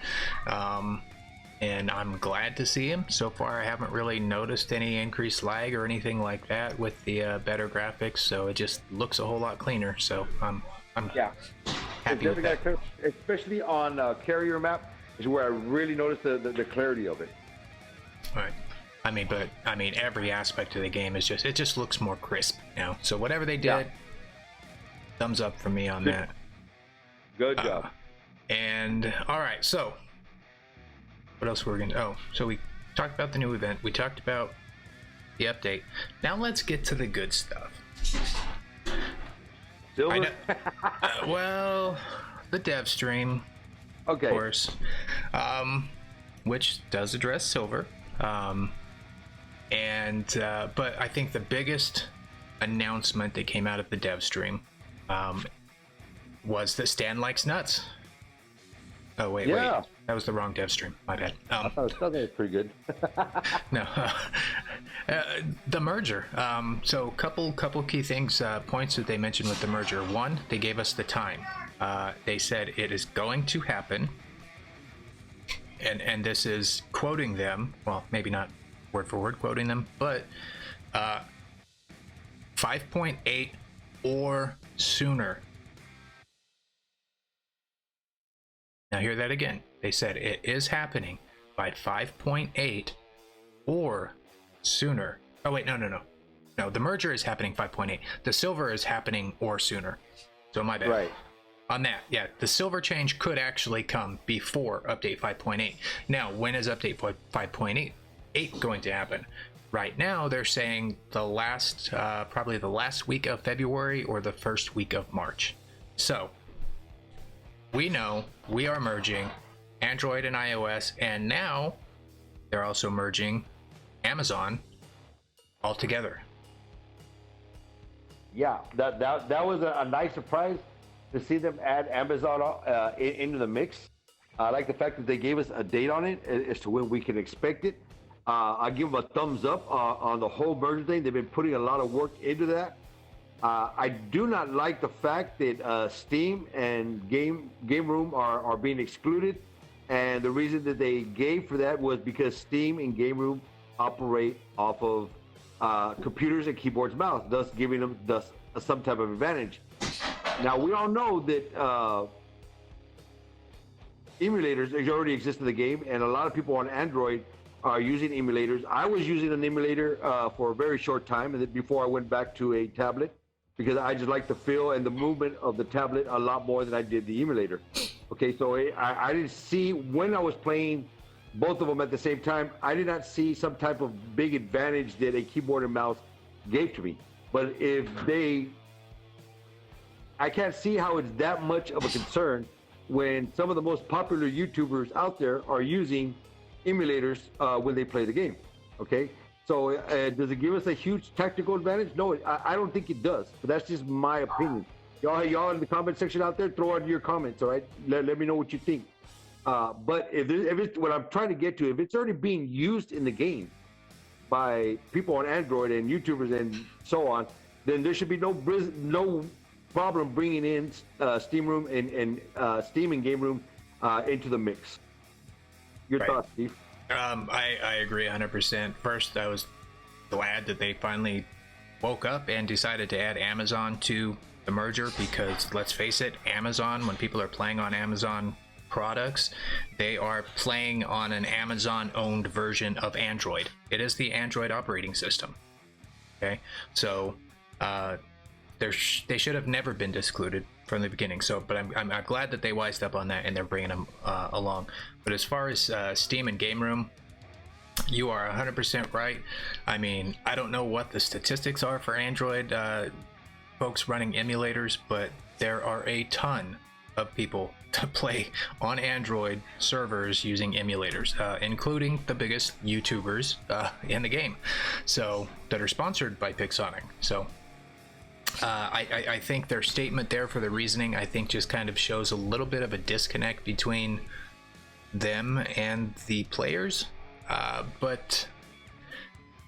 and I'm glad to see him. So far, I haven't really noticed any increased lag or anything like that with the better graphics, so it just looks a whole lot cleaner. So I'm Yeah, happy with that. especially on carrier map is where I really noticed the clarity of it. Right. I mean, every aspect of the game is it just looks more crisp now. So whatever they did, thumbs up for me on that. Good job. And all right, so what else were we gonna? Oh, so we talked about the new event. We talked about the update. Now let's get to the good stuff. Silver? Well, the dev stream, Okay. of course, which does address silver. But I think the biggest announcement that came out of the dev stream was that Stan likes nuts. Oh wait, Yeah. that was the wrong dev stream. My bad. I thought that was pretty good. No, the merger. So couple key things, points that they mentioned with the merger. One, they gave us the time. They said it is going to happen, and this is quoting them. Well, maybe not word for word quoting them, but 5.8 or sooner. Now hear that again. They said it is happening by 5.8 or sooner. Oh wait, no. No, the merger is happening 5.8. The silver is happening or sooner. So my bad. Right. On that, yeah, the silver change could actually come before update 5.8. Now, when is update 5.8 going to happen? Right now, they're saying probably the last week of February or the first week of March. So, we know we are merging Android and iOS, and now they're also merging Amazon all together. Yeah, that was a nice surprise to see them add Amazon into the mix. I like the fact that they gave us a date on it as to when we can expect it. I give them a thumbs up on the whole merger thing. They've been putting a lot of work into that. I do not like the fact that Steam and Game Room are being excluded, and the reason that they gave for that was because Steam and Game Room operate off of computers and keyboards, mouse, thus giving them some type of advantage. Now we all know that emulators already exist in the game, and a lot of people on Android are using emulators. I was using an emulator for a very short time, and before I went back to a tablet, because I just like the feel and the movement of the tablet a lot more than I did the emulator. Okay, so I didn't see, when I was playing both of them at the same time, I did not see some type of big advantage that a keyboard and mouse gave to me. But I can't see how it's that much of a concern when some of the most popular YouTubers out there are using emulators when they play the game. Okay, so does it give us a huge tactical advantage? No, I don't think it does, but that's just my opinion. Y'all in the comment section out there, throw out your comments, all right? Let me know what you think. But if it's what I'm trying to get to, if it's already being used in the game by people on Android and YouTubers and so on, then there should be no problem bringing in Steam Room and Steam and Game Room into the mix. Your thoughts, Steve? I agree 100%. First, I was glad that they finally woke up and decided to add Amazon to the merger, because let's face it, Amazon, when people are playing on Amazon products, they are playing on an Amazon-owned version of Android. It is the Android operating system. Okay, so they should have never been excluded from the beginning. So, but I'm glad that they wised up on that and they're bringing them along. But as far as Steam and Game Room, you are 100% right. I mean, I don't know what the statistics are for Android folks running emulators, but there are a ton of people to play on Android servers using emulators, including the biggest YouTubers in the game, so that are sponsored by Pixonic. So I think their statement there for the reasoning, I think, just kind of shows a little bit of a disconnect between them and the players. But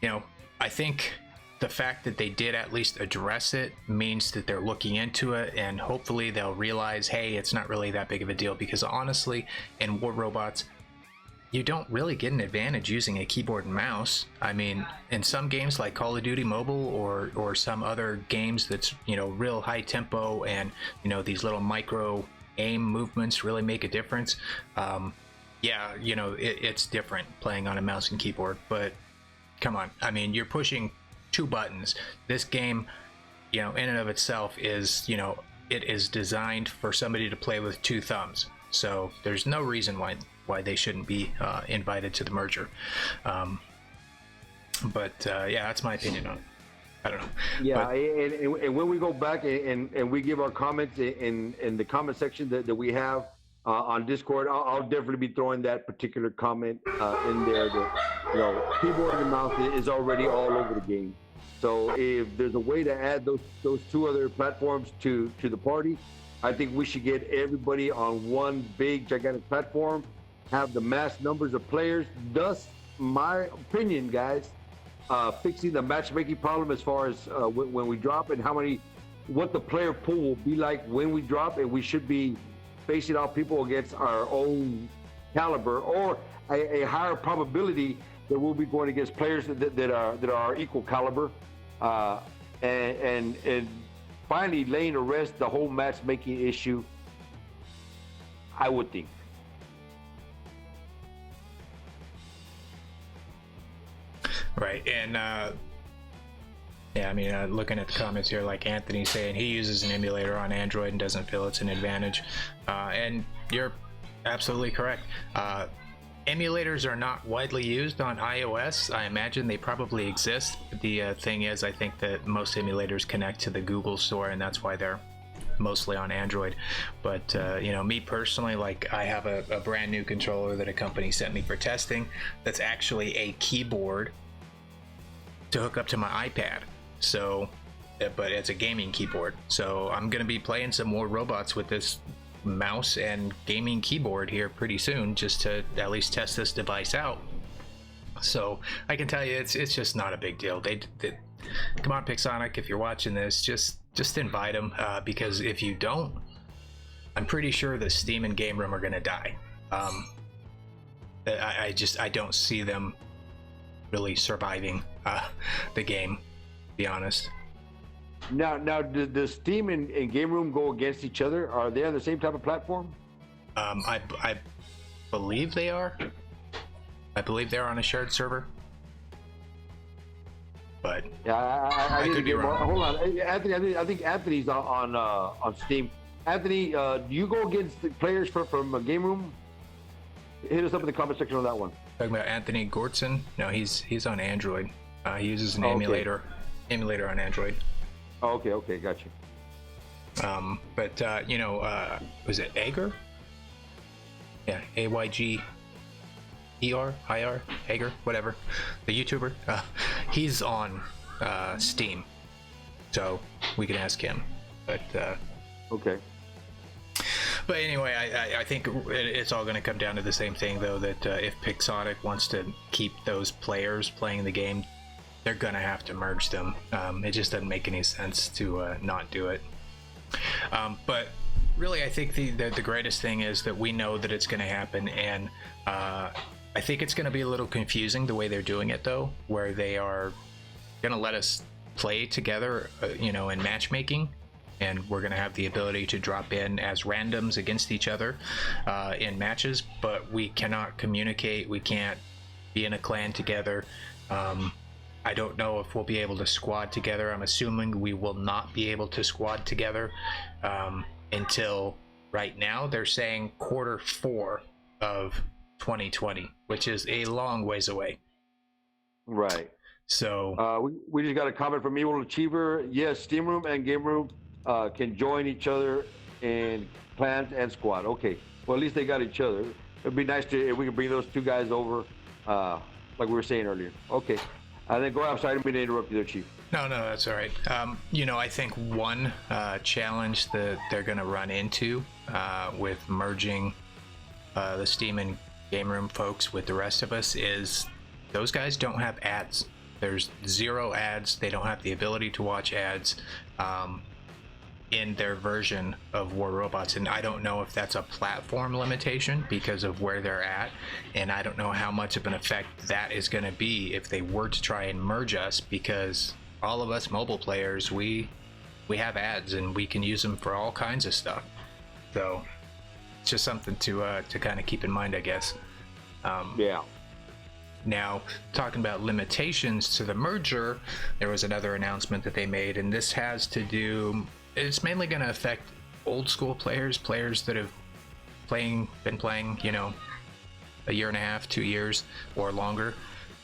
you know, I think the fact that they did at least address it means that they're looking into it, and hopefully they'll realize, hey, it's not really that big of a deal. Because honestly, in War Robots, you don't really get an advantage using a keyboard and mouse. I mean, in some games like Call of Duty Mobile or some other games that's, you know, real high tempo and, you know, these little micro aim movements really make a difference. Yeah, you know, it's different playing on a mouse and keyboard, but come on. I mean, you're pushing 2 buttons. This game, you know, in and of itself is, you know, it is designed for somebody to play with 2 thumbs. So there's no reason why they shouldn't be invited to the merger. But yeah, that's my opinion on it. I don't know. Yeah, but, and when we go back and we give our comments in the comment section that we have on Discord, I'll definitely be throwing that particular comment in there. That, you know, keyboard and mouse is already all over the game. So if there's a way to add those 2 other platforms to the party, I think we should get everybody on one big gigantic platform, have the mass numbers of players. Thus, my opinion, guys, fixing the matchmaking problem as far as when we drop and what the player pool will be like when we drop, and we should be facing off people against our own caliber or a higher probability that we'll be going against players that are equal caliber, and finally laying to rest the whole matchmaking issue, I would think. right, and yeah, I mean, looking at the comments here, like Anthony saying he uses an emulator on Android and doesn't feel it's an advantage, and you're absolutely correct. Emulators are not widely used on iOS. I imagine they probably exist. The thing is, I think that most emulators connect to the Google Store, and that's why they're mostly on Android. But you know, me personally, like, I have a brand new controller that a company sent me for testing that's actually a keyboard to hook up to my iPad. So, but it's a gaming keyboard. So I'm gonna be playing some more robots with this mouse and gaming keyboard here pretty soon, just to at least test this device out. So I can tell you, it's just not a big deal. They come on, Pixonic, if you're watching this, just invite them, because if you don't, I'm pretty sure the Steam and Game Room are gonna die. I don't see them really surviving the game, to be honest. Now, does Steam and Game Room go against each other? Are they on the same type of platform? I believe they are. I believe they're on a shared server. But yeah, I need to get more. Hold on, Anthony. I think Anthony's on Steam. Anthony, do you go against the players from Game Room? Hit us up in the comment section on that one. Talking about Anthony Gortson? No, he's on Android. He uses an emulator on Android. Oh, okay, got you. But you know, was it Ager? Yeah, AYGER, Ager, whatever, the YouTuber. He's on Steam, so we can ask him. But okay. But anyway, I think it's all going to come down to the same thing, though, that if Pixonic wants to keep those players playing the game, they're going to have to merge them. It just doesn't make any sense to not do it. But really, I think the greatest thing is that we know that it's going to happen, and I think it's going to be a little confusing the way they're doing it, though, where they are going to let us play together, you know, in matchmaking. And we're going to have the ability to drop in as randoms against each other in matches, but we cannot communicate. We can't be in a clan together. I don't know if we'll be able to squad together. I'm assuming we will not be able to squad together until right now. They're saying Q4 of 2020, which is a long ways away. Right. So we just got a comment from Evil Achiever. Yes, Steam Room and Game Room can join each other in clans and squad. Okay, well, at least they got each other. It'd be nice if we could bring those 2 guys over, like we were saying earlier. Okay, then go outside. I didn't mean to interrupt you there, Chief. No, that's all right. You know, I think one challenge that they're going to run into with merging the Steam and Game Room folks with the rest of us is those guys don't have ads. There's 0 ads. They don't have the ability to watch ads. in their version of War Robots, and I don't know if that's a platform limitation because of where they're at, and I don't know how much of an effect that is going to be if they were to try and merge us, because all of us mobile players, we have ads and we can use them for all kinds of stuff. So it's just something to kind of keep in mind, I guess. Yeah. Now, talking about limitations to the merger, there was another announcement that they made, and this has to do, it's mainly going to affect old school players that have been playing, you know, a year and a half, 2 years or longer,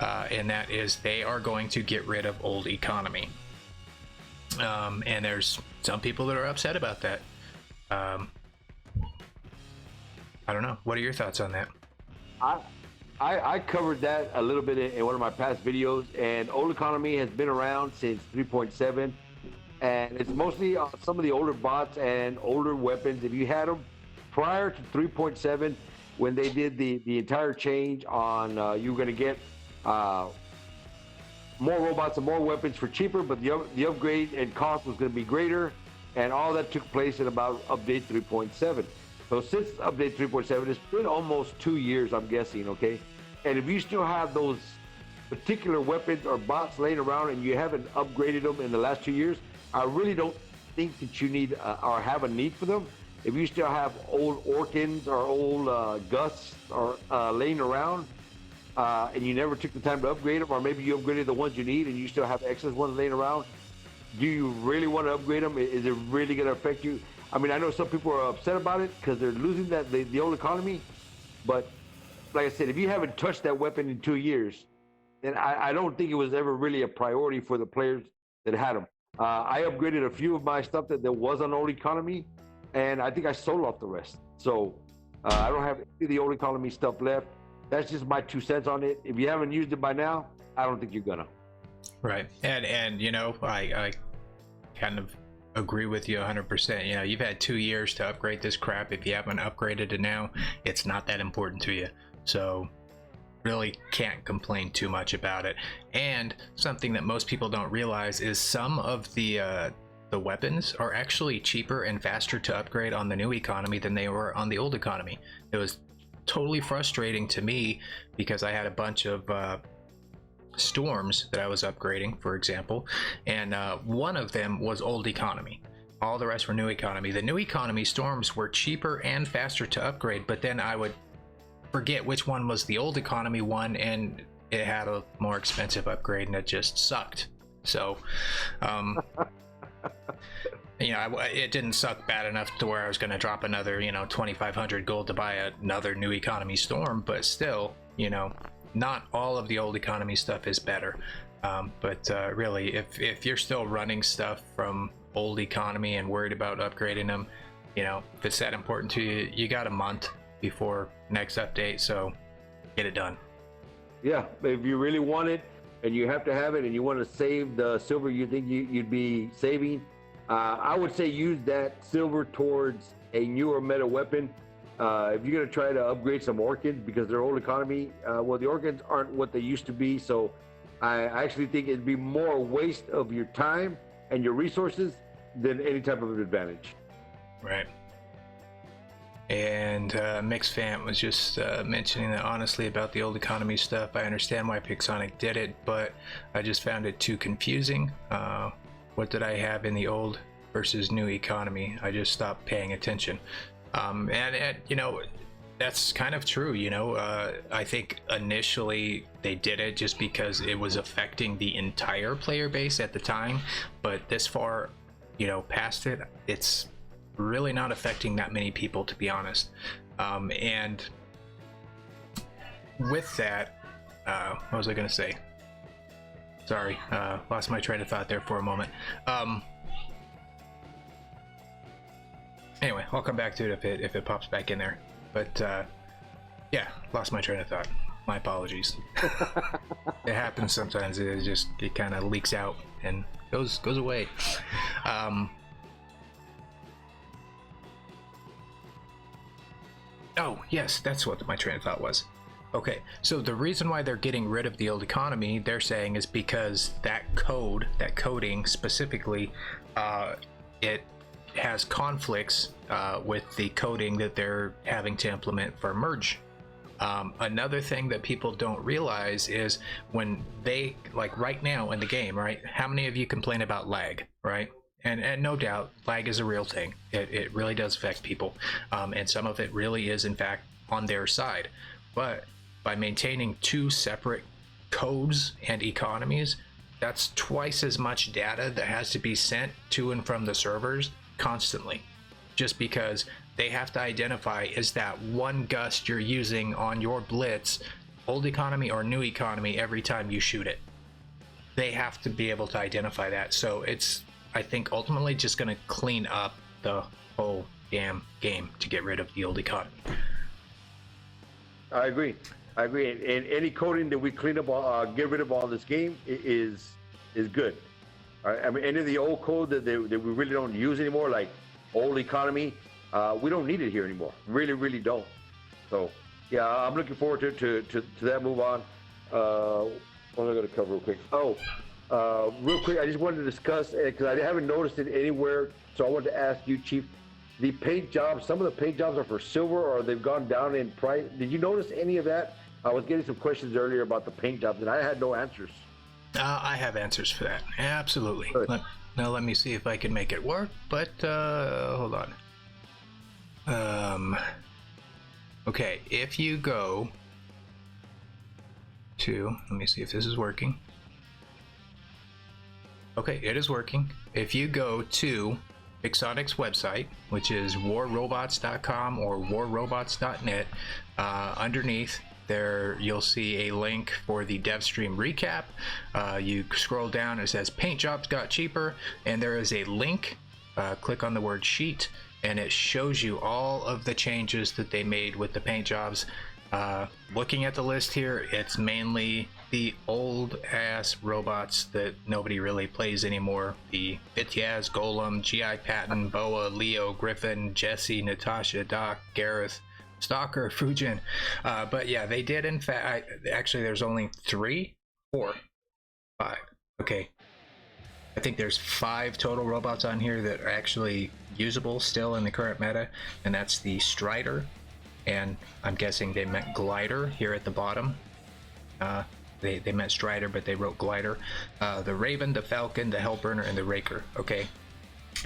and that is they are going to get rid of old economy. And there's some people that are upset about that. I don't know. What are your thoughts on that? I covered that a little bit in one of my past videos, and old economy has been around since 3.7, and it's mostly some of the older bots and older weapons. If you had them prior to 3.7, when they did the entire change on you were going to get more robots and more weapons for cheaper, but the upgrade and cost was going to be greater, and all that took place at about update 3.7. So since update 3.7, it's been almost 2 years, I'm guessing, okay? And if you still have those particular weapons or bots laying around and you haven't upgraded them in the last 2 years, I really don't think that you need or have a need for them. If you still have old Orkins or old Gusts or laying around, and you never took the time to upgrade them, or maybe you upgraded the ones you need and you still have excess ones laying around, do you really want to upgrade them? Is it really going to affect you? I mean, I know some people are upset about it because they're losing the old economy, but like I said, if you haven't touched that weapon in 2 years, then I don't think it was ever really a priority for the players that had them. I upgraded a few of my stuff that was on old economy, and I think I sold off the rest. So I don't have any of the old economy stuff left. That's just my 2 cents on it. If you haven't used it by now, I don't think you're gonna. Right, and you know, I kind of agree with you 100%. You know, you've had 2 years to upgrade this crap. If you haven't upgraded it now, it's not that important to you. So really can't complain too much about it. And something that most people don't realize is some of the weapons are actually cheaper and faster to upgrade on the new economy than they were on the old economy. It was totally frustrating to me because I had a bunch of storms that I was upgrading, for example, and one of them was old economy. All the rest were new economy. The new economy storms were cheaper and faster to upgrade, but then I would forget which one was the old economy one, and it had a more expensive upgrade, and it just sucked. So you know, it didn't suck bad enough to where I was going to drop another, you know, 2,500 gold to buy another new economy storm, but still, you know, not all of the old economy stuff is better. But really, if you're still running stuff from old economy and worried about upgrading them, you know, if it's that important to you, you got a month before next update, so get it done. Yeah, if you really want it and you have to have it and you want to save the silver you think you'd be saving, I would say use that silver towards a newer meta weapon. If you're going to try to upgrade some Orkins because they're old economy, well, the Orkins aren't what they used to be, so I actually think it'd be more a waste of your time and your resources than any type of advantage. Right. And Mixed Fam was just mentioning that honestly about the old economy stuff, I understand why Pixonic did it, but I just found it too confusing. What did I have in the old versus new economy? I just stopped paying attention. And you know, that's kind of true. You know, I think initially they did it just because it was affecting the entire player base at the time, but this far, you know, past it, it's really not affecting that many people, to be honest. And with that, what was I gonna say? Sorry, lost my train of thought there for a moment. Anyway, I'll come back to it if it pops back in there. But yeah, lost my train of thought. My apologies. It happens sometimes. It kind of leaks out and goes away. Oh, yes, that's what my train of thought was. Okay, so the reason why they're getting rid of the old economy, they're saying, is because that coding specifically, it has conflicts with the coding that they're having to implement for merge. Another thing that people don't realize is when they, like right now in the game, right? How many of you complain about lag, right? And no doubt, lag is a real thing. It really does affect people. And some of it really is, in fact, on their side. But by maintaining two separate codes and economies, that's twice as much data that has to be sent to and from the servers constantly. Just because they have to identify, is that one gust you're using on your blitz old economy or new economy every time you shoot it? They have to be able to identify that. So it's, I think, ultimately just going to clean up the whole damn game to get rid of the old economy. I agree. And any coding that we clean up, get rid of all this game is good. I mean, any of the old code that we really don't use anymore, like old economy, we don't need it here anymore. Really don't. So yeah, I'm looking forward to that move on. What am I going to cover real quick? Real quick, I just wanted to discuss, because I haven't noticed it anywhere, so I wanted to ask you, Chief, the paint jobs, some of the paint jobs are for silver or they've gone down in price. Did you notice any of that? I was getting some questions earlier about the paint jobs and I had no answers. I have answers for that. Absolutely. Now let me see if I can make it work, but hold on. Okay, if you go to, let me see if this is working. Okay, it is working. If you go to xCHIEFx website, which is warrobots.com or warrobots.net, underneath there you'll see a link for the dev stream recap. You scroll down, it says paint jobs got cheaper, and there is a link. Click on the word sheet and it shows you all of the changes that they made with the paint jobs. Looking at the list here, it's mainly the old ass robots that nobody really plays anymore. The Vityaz, Golem, GI Patton, Boa, Leo, Griffin, Jesse, Natasha, Doc, Gareth, Stalker, Fujin. But yeah, they did in fact, actually there's only 3, 4, 5. Okay. I think there's 5 total robots on here that are actually usable still in the current meta, and that's the Strider, and I'm guessing they meant Glider here at the bottom. They meant Strider, but they wrote Glider. The Raven, the Falcon, the Hellburner, and the Raker. Okay,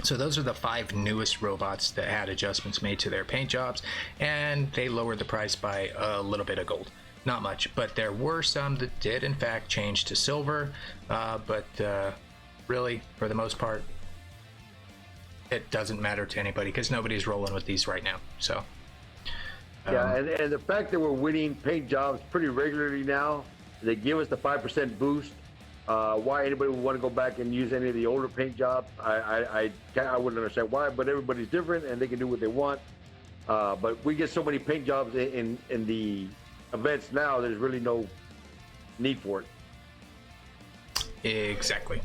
so those are the 5 newest robots that had adjustments made to their paint jobs, and they lowered the price by a little bit of gold. Not much, but there were some that did in fact change to silver, but really, for the most part, it doesn't matter to anybody because nobody's rolling with these right now. So yeah, and the fact that we're winning paint jobs pretty regularly now, they give us the 5% boost. Why anybody would want to go back and use any of the older paint jobs, I wouldn't understand why, but everybody's different and they can do what they want. But we get so many paint jobs in the events now, there's really no need for it. Exactly.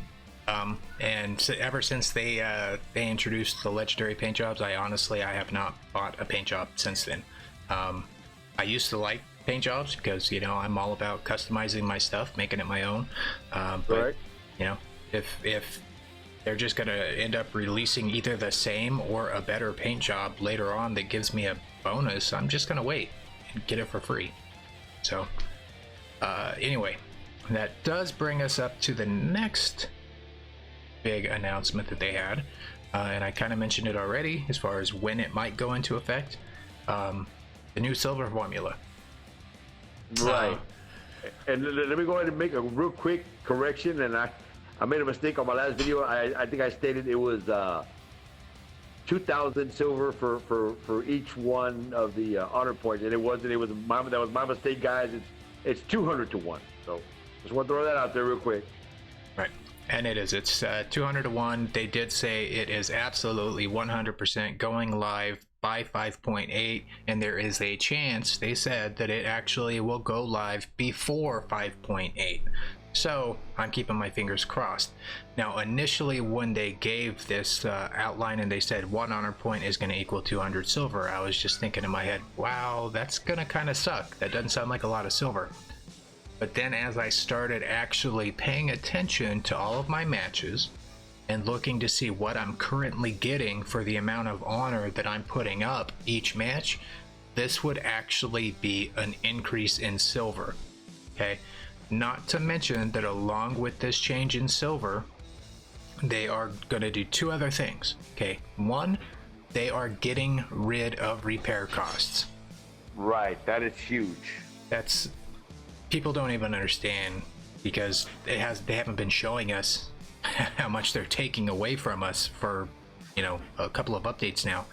And so ever since they introduced the legendary paint jobs, I have not bought a paint job since then. I used to like paint jobs because, you know, I'm all about customizing my stuff, making it my own. But right. You know, if they're just gonna end up releasing either the same or a better paint job later on that gives me a bonus, I'm just gonna wait and get it for free. So anyway, that does bring us up to the next big announcement that they had, and I kind of mentioned it already as far as when it might go into effect. The new silver formula. Right. And let me go ahead and make a real quick correction. And I made a mistake on my last video. I think I stated it was 2,000 silver for each one of the honor points, and it wasn't. That was my mistake, guys. It's 200 to 1. So just want to throw that out there real quick. Right. And it is. It's 200 to 1. They did say it is absolutely 100% going live by 5.8, and there is a chance, they said, that it actually will go live before 5.8. So I'm keeping my fingers crossed. Now, initially when they gave this outline and they said 1 honor point is going to equal 200 silver, I was just thinking in my head, wow, that's going to kind of suck. That doesn't sound like a lot of silver. But then as I started actually paying attention to all of my matches, and looking to see what I'm currently getting for the amount of honor that I'm putting up each match, this would actually be an increase in silver. Okay, not to mention that along with this change in silver, they are going to do two other things. Okay, one, they are getting rid of repair costs. Right, that is huge. That's, people don't even understand, because they haven't been showing us how much they're taking away from us for, you know, a couple of updates now.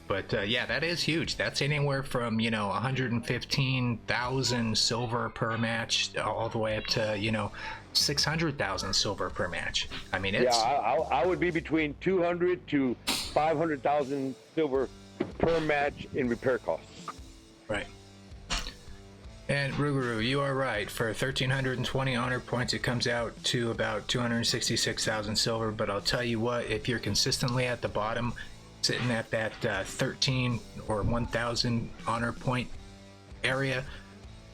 But yeah, that is huge. That's anywhere from, you know, 115,000 silver per match all the way up to, you know, 600,000 silver per match. I mean, it's... Yeah, I would be between 200 to 500,000 silver per match in repair costs. Right. And Ruguru, you are right. For 1,320 honor points, it comes out to about 266,000 silver. But I'll tell you what, if you're consistently at the bottom, sitting at that 13 or 1,000 honor point area,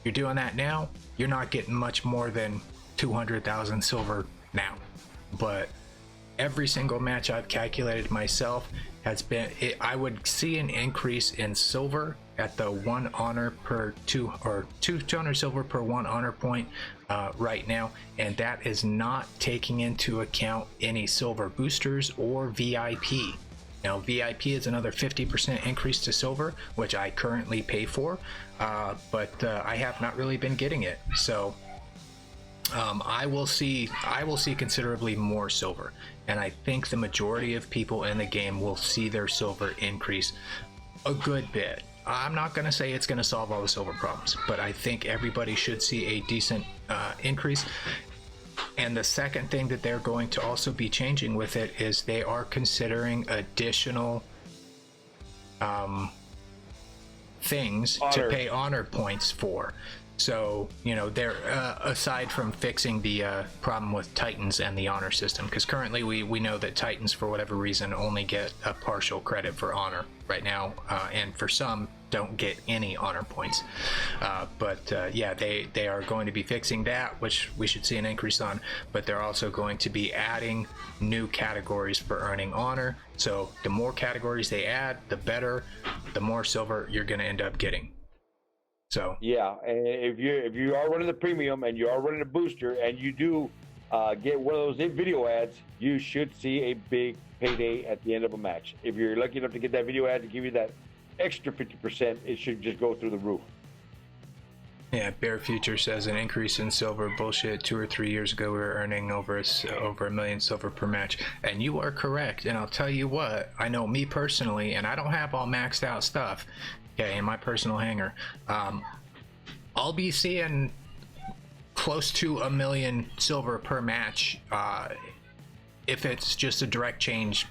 you're doing that now, you're not getting much more than 200,000 silver now. But every single match I've calculated myself has been, I would see an increase in silver at the 1 honor per 2 or 200 silver per 1 honor point right now, and that is not taking into account any silver boosters or VIP. Now VIP is another 50% increase to silver, which I currently pay for, but I have not really been getting it. So I will see considerably more silver, and I think the majority of people in the game will see their silver increase a good bit. I'm not going to say it's going to solve all the silver problems, but I think everybody should see a decent increase. And the second thing that they're going to also be changing with it is they are considering additional things to pay honor points for. So, you know, they're aside from fixing the problem with Titans and the honor system, because currently we know that Titans, for whatever reason, only get a partial credit for honor right now, and for some don't get any honor points. But yeah, they are going to be fixing that, which we should see an increase on, but they're also going to be adding new categories for earning honor. So the more categories they add, the better, the more silver you're going to end up getting. So yeah, and if you are running the premium and you are running a booster and you do get one of those video ads, you should see a big payday at the end of a match. If you're lucky enough to get that video ad to give you that extra 50%, it should just go through the roof. Yeah, Bear Future says an increase in silver bullshit. 2 or 3 years ago, we were earning over a million silver per match, and you are correct. And I'll tell you what, I know me personally, and I don't have all maxed out stuff. Okay, in my personal hangar, I'll be seeing close to 1 million silver per match if it's just a direct change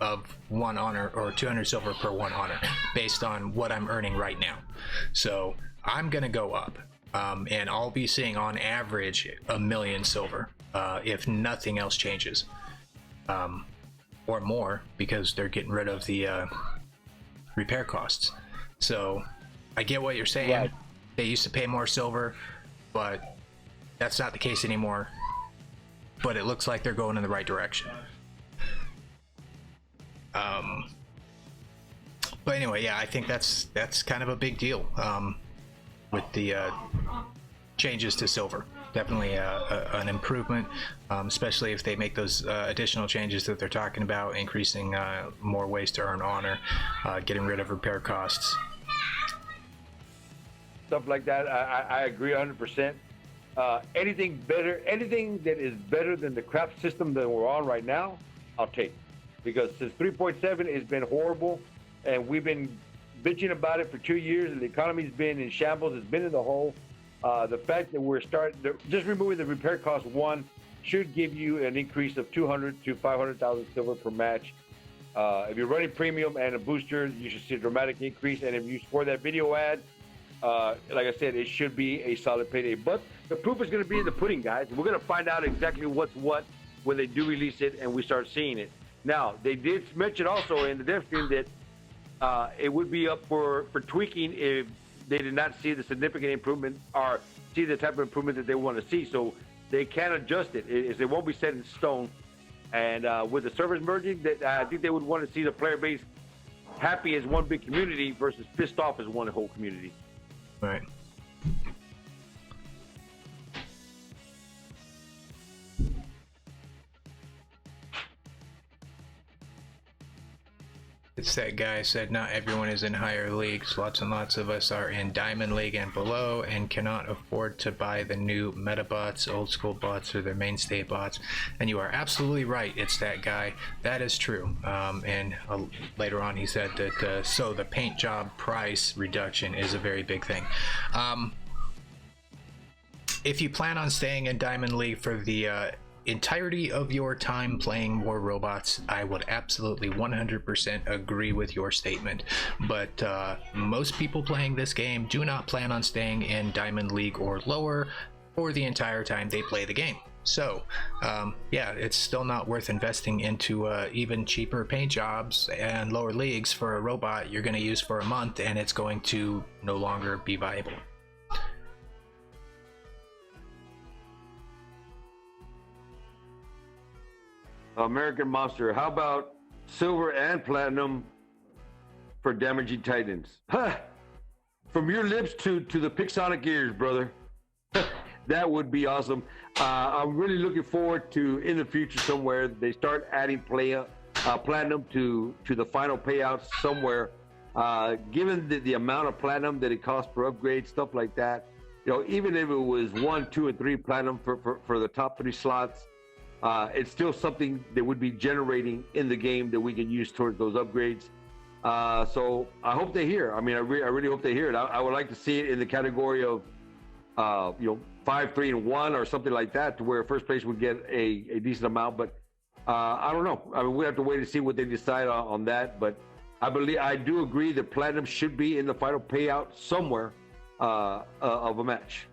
of 1 honor or 200 silver per 1 honor based on what I'm earning right now. So I'm gonna go up, and I'll be seeing on average 1 million silver if nothing else changes, or more, because they're getting rid of the repair costs. So I get what you're saying. Right. They used to pay more silver, but that's not the case anymore. But it looks like they're going in the right direction. But anyway, yeah, I think that's kind of a big deal with the changes to silver. Definitely an improvement, especially if they make those additional changes that they're talking about, increasing more ways to earn honor, getting rid of repair costs. Stuff like that, I agree 100%. Anything better, anything that is better than the crap system that we're on right now, I'll take. Because since 3.7 has been horrible, and we've been bitching about it for 2 years, and the economy's been in shambles, it's been in the hole. The fact that we're just removing the repair cost one should give you an increase of 200 to 500,000 silver per match. If you're running premium and a booster, you should see a dramatic increase. And if you score that video ad, like I said, it should be a solid payday. But the proof is going to be in the pudding, guys. We're going to find out exactly what's what when they do release it and we start seeing it. Now, they did mention also in the dev stream that it would be up for tweaking if they did not see the significant improvement or see the type of improvement that they want to see. So they can adjust it. It won't be set in stone. And with the servers merging, I think they would want to see the player base happy as one big community versus pissed off as one whole community. Right. It's that guy said not everyone is in higher leagues. Lots and lots of us are in Diamond League and below and cannot afford to buy the new meta bots, old school bots, or their mainstay bots. And you are absolutely right. It's that guy. That is true. And later on he said that so the paint job price reduction is a very big thing. If you plan on staying in Diamond League for the entirety of your time playing War Robots, I would absolutely 100% agree with your statement. But most people playing this game do not plan on staying in Diamond League or lower for the entire time they play the game. So yeah, it's still not worth investing into even cheaper paint jobs and lower leagues for a robot you're going to use for a month, and it's going to no longer be viable. American Monster, how about silver and platinum for damaging titans? Huh. From your lips to the Pixonic ears, brother. That would be awesome. I'm really looking forward to, in the future somewhere, they start adding platinum to the final payouts somewhere. Given the amount of platinum that it costs per upgrade, stuff like that, you know, even if it was 1, 2, and 3 platinum for the top 3 slots, it's still something that would be generating in the game that we can use towards those upgrades. So I hope they hear. I mean, I really hope they hear it. I would like to see it in the category of, 5, 3, and 1 or something like that, to where first place would get a decent amount. But I don't know. I mean, we have to wait to see what they decide on that. But I do agree that platinum should be in the final payout somewhere of a match.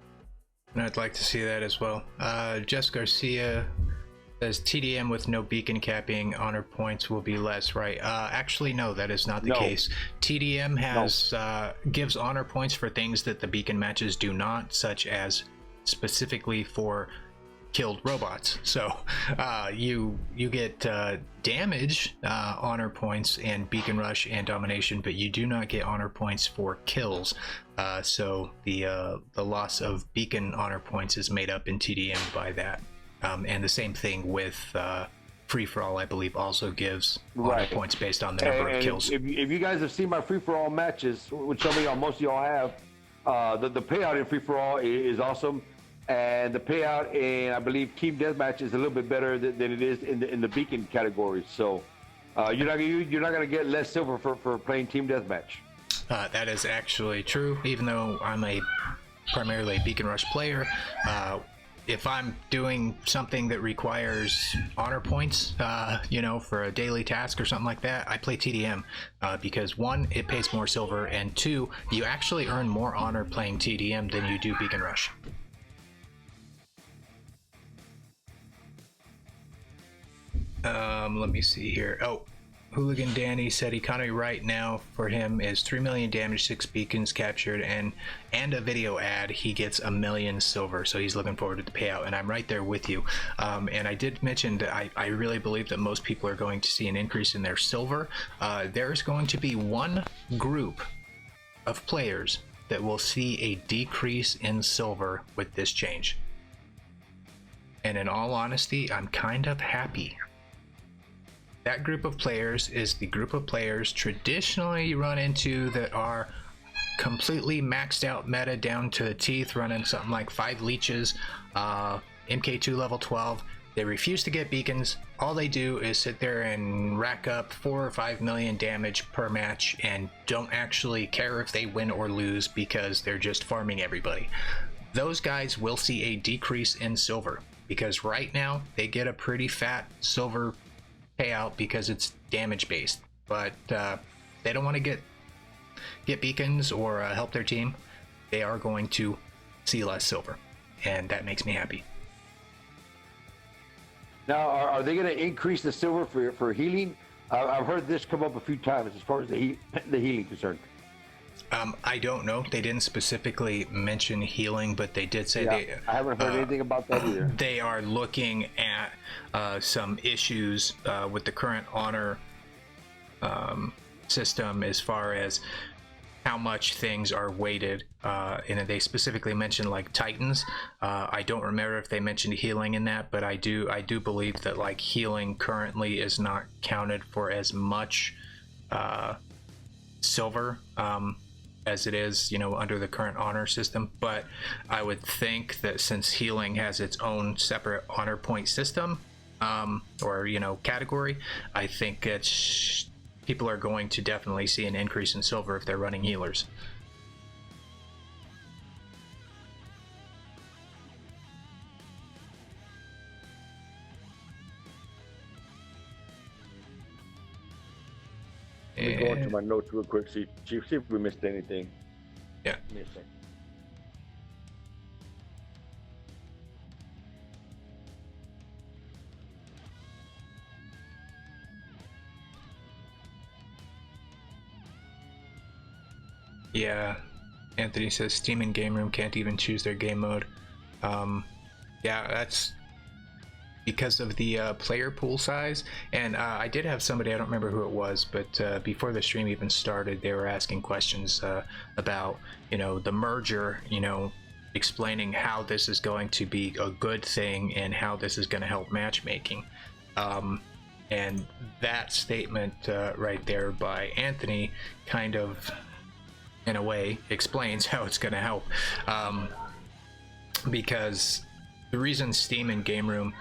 And I'd like to see that as well. Jess Garcia says TDM with no beacon capping, honor points will be less, right? Actually, no, that is not the case. TDM has gives honor points for things that the beacon matches do not, such as specifically for killed robots. So you get damage honor points and beacon rush and domination, but you do not get honor points for kills. So the loss of beacon honor points is made up in TDM by that. And the same thing with free-for-all, I believe, also gives honor points based on the number of kills. If you guys have seen my free-for-all matches, which some of y'all, most of y'all have, the payout in free-for-all is awesome, and the payout in, I believe, team deathmatch is a little bit better than it is in the beacon category. So you're not gonna get less silver for playing team deathmatch. That is actually true. Even though I'm primarily a beacon rush player, if I'm doing something that requires honor points, for a daily task or something like that, I play TDM because 1, it pays more silver, and 2, you actually earn more honor playing TDM than you do beacon rush. Let me see here. Oh, Hooligan Danny said economy right now for him is 3 million damage, 6 beacons captured, and a video ad. He gets 1 million silver, so he's looking forward to the payout, and I'm right there with you. And I did mention that I really believe that most people are going to see an increase in their silver. There's going to be one group of players that will see a decrease in silver with this change. And in all honesty, I'm kind of happy. That group of players is the group of players traditionally you run into that are completely maxed out meta down to the teeth, running something like 5 leeches, MK2 level 12. They refuse to get beacons. All they do is sit there and rack up 4 or 5 million damage per match and don't actually care if they win or lose because they're just farming everybody. Those guys will see a decrease in silver because right now they get a pretty fat silver payout because it's damage based, but they don't want to get beacons or help their team. They are going to see less silver, and that makes me happy. Now, are they going to increase the silver for healing? I've heard this come up a few times as far as the healing concerned. I don't know. They didn't specifically mention healing, but they did say I haven't heard anything about that either. They are looking at some issues with the current honor system as far as how much things are weighted, and they specifically mentioned like Titans. I don't remember if they mentioned healing in that, but I do believe that like healing currently is not counted for as much silver as it is, you know, under the current honor system. But I would think that since healing has its own separate honor point system, or, you know, category, I think it's people are going to definitely see an increase in silver if they're running healers. Let me go into my notes real quick, see if we missed anything. Yeah. Give me a second. Yeah, Anthony says Steam and Game Room can't even choose their game mode. Yeah, that's because of the player pool size. And I did have somebody, I don't remember who it was, but before the stream even started, they were asking questions about, you know, the merger, you know, explaining how this is going to be a good thing and how this is going to help matchmaking. And that statement right there by Anthony kind of, in a way, explains how it's going to help, because the reason Steam and Game Room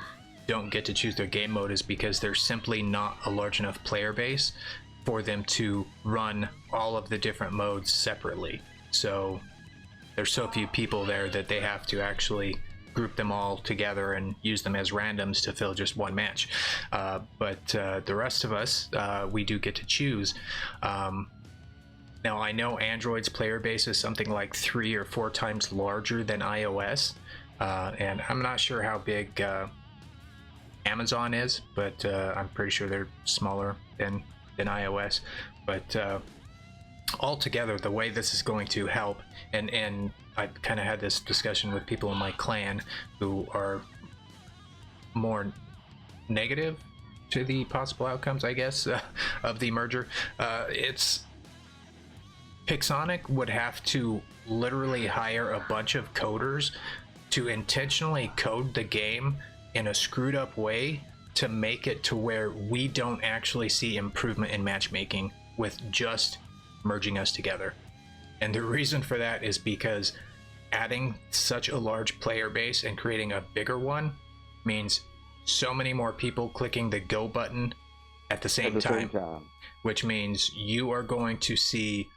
don't get to choose their game mode is because there's simply not a large enough player base for them to run all of the different modes separately. So there's so few people there that they have to actually group them all together and use them as randoms to fill just one match. But the rest of us, we do get to choose. Now, I know Android's player base is something like 3 or 4 times larger than iOS, and I'm not sure how big Amazon is, but I'm pretty sure they're smaller than iOS. But altogether, the way this is going to help, and I kind of had this discussion with people in my clan who are more negative to the possible outcomes, I guess, of the merger. It's Pixonic would have to literally hire a bunch of coders to intentionally code the game in a screwed up way to make it to where we don't actually see improvement in matchmaking with just merging us together. And the reason for that is because adding such a large player base and creating a bigger one means so many more people clicking the go button at the same time, which means you are going to see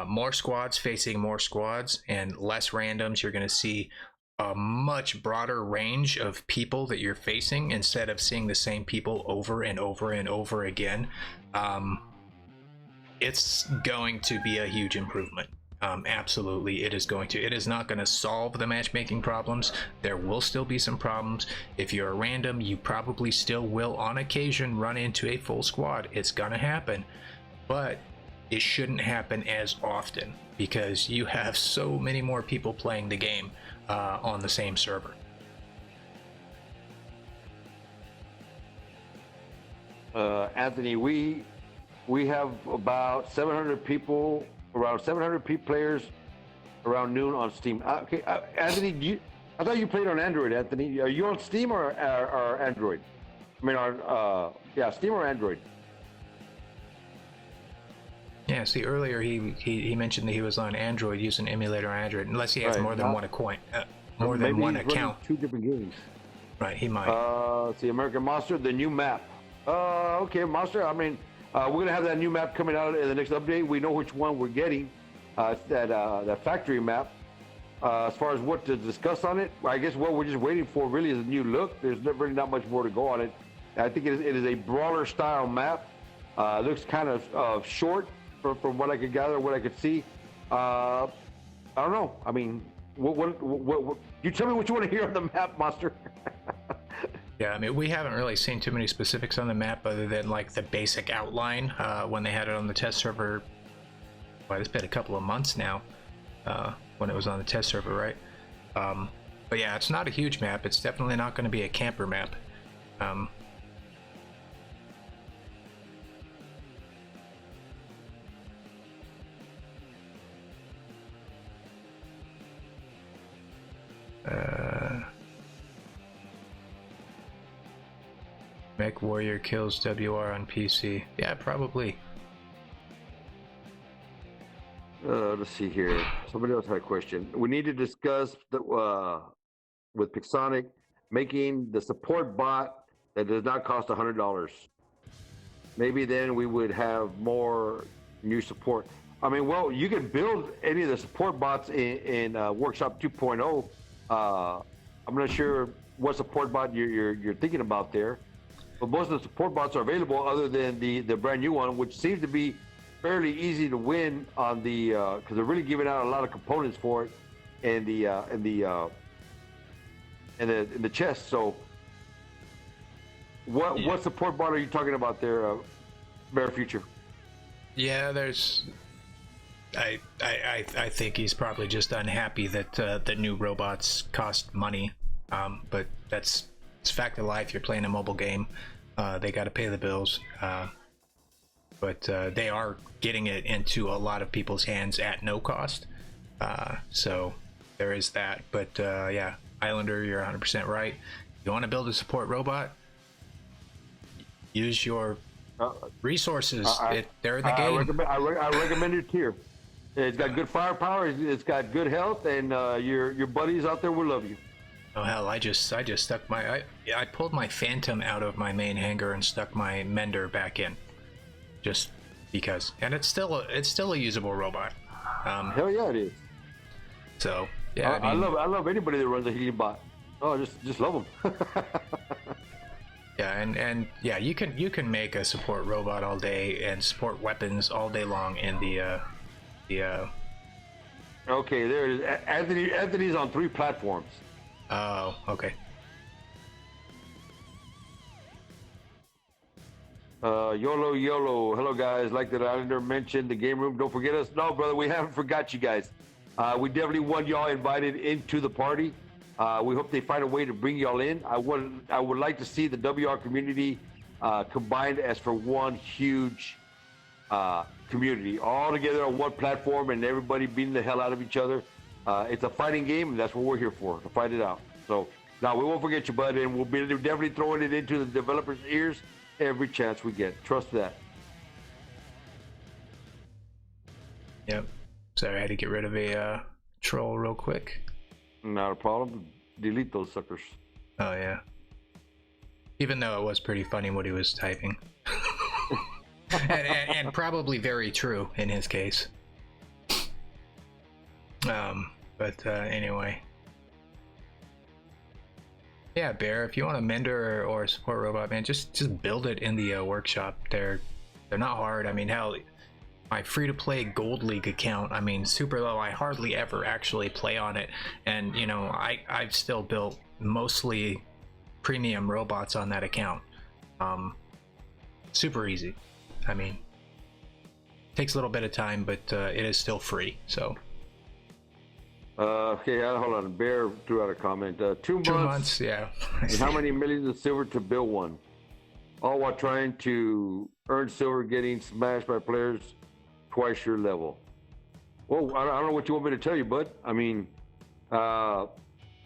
more squads facing more squads and less randoms. You're going to see a much broader range of people that you're facing instead of seeing the same people over and over and over again. It's going to be a huge improvement. Absolutely, it is going to. It is not going to solve the matchmaking problems. There will still be some problems. If you're a random, you probably still will on occasion run into a full squad. It's going to happen, but it shouldn't happen as often because you have so many more people playing the game on the same server. Anthony, we have about 700 people, around 700 players around noon on Steam. Okay, Anthony, I thought you played on Android. Anthony, are you on Steam or Android? I mean, Steam or Android? Yeah, see, earlier he mentioned that he was on Android using emulator on Android, unless he has more than one account, more than one account. 2 different games. Right, he might. Let's see, American Monster, the new map. Okay, Monster. I mean, we're gonna have that new map coming out in the next update. We know which one we're getting. It's that factory map. As far as what to discuss on it, I guess what we're just waiting for really is a new look. There's really not much more to go on it. I think it is a brawler style map. It looks kind of short. From what I could gather, what I could see, I don't know. I mean, what you tell me what you want to hear on the map, Monster. Yeah, I mean, we haven't really seen too many specifics on the map other than like the basic outline when they had it on the test server well, it's been a couple of months now, when it was on the test server, right? But yeah, it's not a huge map. It's definitely not going to be a camper map. Mech Warrior kills WR on PC. Yeah, probably. Let's see here. Somebody else had a question. We need to discuss with Pixonic making the support bot that does not cost $100. Maybe then we would have more new support. I mean, well, you can build any of the support bots in Workshop 2.0. I'm not sure what support bot you're thinking about there, but most of the support bots are available other than the brand new one, which seems to be fairly easy to win on the because they're really giving out a lot of components for it in the chest. So what support bot are you talking about there, Bear Future? Yeah, I think he's probably just unhappy that the new robots cost money, but it's a fact of life. You're playing a mobile game, they got to pay the bills, but they are getting it into a lot of people's hands at no cost, so there is that. But yeah, Islander, you're 100% right. You want to build a support robot, use your resources. They're in the game. I recommend it here. It's got good firepower. It's got good health, and your buddies out there will love you. Oh hell! I just stuck my I pulled my Phantom out of my main hangar and stuck my Mender back in, just because. And it's still a usable robot. Hell yeah, it is. So yeah, I love anybody that runs a healing bot. Oh, just love them. Yeah, and yeah, you can make a support robot all day and support weapons all day long in the Okay, there it is. Anthony's on 3 platforms. Oh, okay. YOLO. Hello, guys. Like that Islander mentioned, the game room. Don't forget us. No, brother, we haven't forgot you guys. We definitely want y'all invited into the party. We hope they find a way to bring y'all in. I would like to see the WR community combined as for one huge community, all together on one platform, and everybody beating the hell out of each other. It's a fighting game, and that's what we're here for, to fight it out. So, no, we won't forget you, bud, and we'll be definitely throwing it into the developers' ears every chance we get. Trust that. Yep. Sorry, I had to get rid of a troll real quick. Not a problem. Delete those suckers. Oh, yeah. Even though it was pretty funny what he was typing. and probably very true in his case. But anyway. Yeah, Bear, if you want a Mender or a support robot, man, just build it in the workshop. They're not hard. I mean, hell, my free-to-play Gold League account, I mean, super low. I hardly ever actually play on it, and you know, I've still built mostly premium robots on that account. Super easy. I mean, takes a little bit of time, but it is still free. So. Okay, hold on. Bear threw out a comment. 2 months. 2 months, yeah. And how many millions of silver to build one? All while trying to earn silver, getting smashed by players twice your level. Well, I don't know what you want me to tell you, bud. I mean, at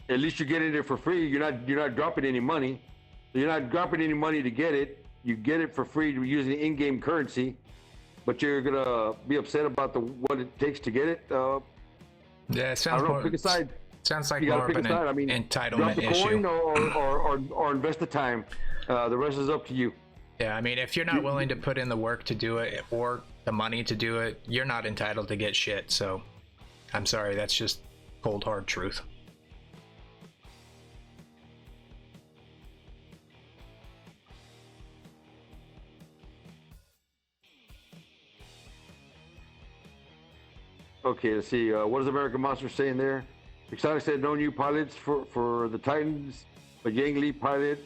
least you're getting it for free. You're not dropping any money. You're not dropping any money to get it. You get it for free using in-game currency, but you're gonna be upset about what it takes to get it. Yeah, it sounds pick a side. Sounds like more of an entitlement drop the issue. Coin or invest the time. The rest is up to you. Yeah, I mean, if you're not willing to put in the work to do it or the money to do it, you're not entitled to get shit. So, I'm sorry, that's just cold hard truth. Okay, let's see. What is American Monster saying there? Exotic said no new pilots for the Titans, but Yang Lee pilot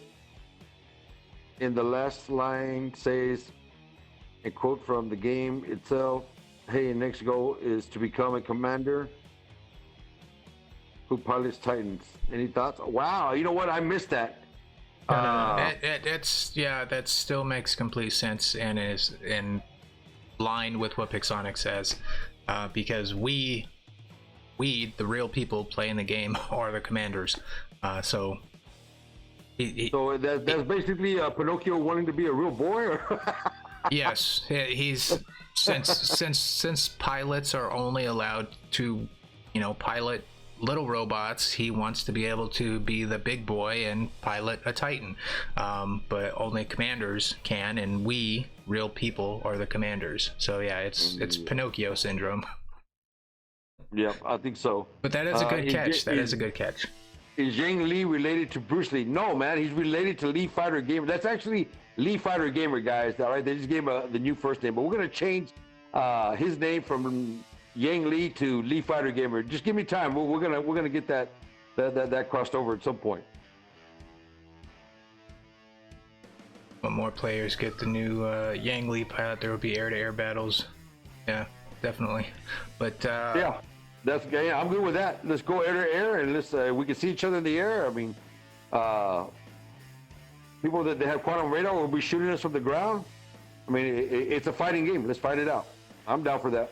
in the last line says, a quote from the game itself, Hey, next goal is to become a commander who pilots Titans. Any thoughts? Wow, you know what? I missed that. No. That still makes complete sense and is in line with what Pixonic says, because we, the real people playing the game, are the commanders. So that's basically Pinocchio wanting to be a real boy. Or? Yes, he's since pilots are only allowed to, pilot little robots, he wants to be able to be the big boy and pilot a Titan. But only commanders can, and we, real people, are the commanders. So yeah, it's Pinocchio syndrome. Yeah, I think so. But that is a good catch. That is a good catch. Is Yang Lee related to Bruce Lee? No, man, he's related to Lee Fighter Gamer. That's actually Lee Fighter Gamer, guys. All right, they just gave him the new first name, but we're gonna change his name from Yang Lee to Lee Fighter Gamer. Just give me time. We're gonna get that crossed over at some point. When more players get the new Yang Lee pilot, there will be air-to-air battles. Yeah, definitely. But yeah, I'm good with that. Let's go air-to-air, and let's we can see each other in the air. I mean, people that they have quantum radar will be shooting us from the ground. I mean, it's a fighting game. Let's fight it out. I'm down for that.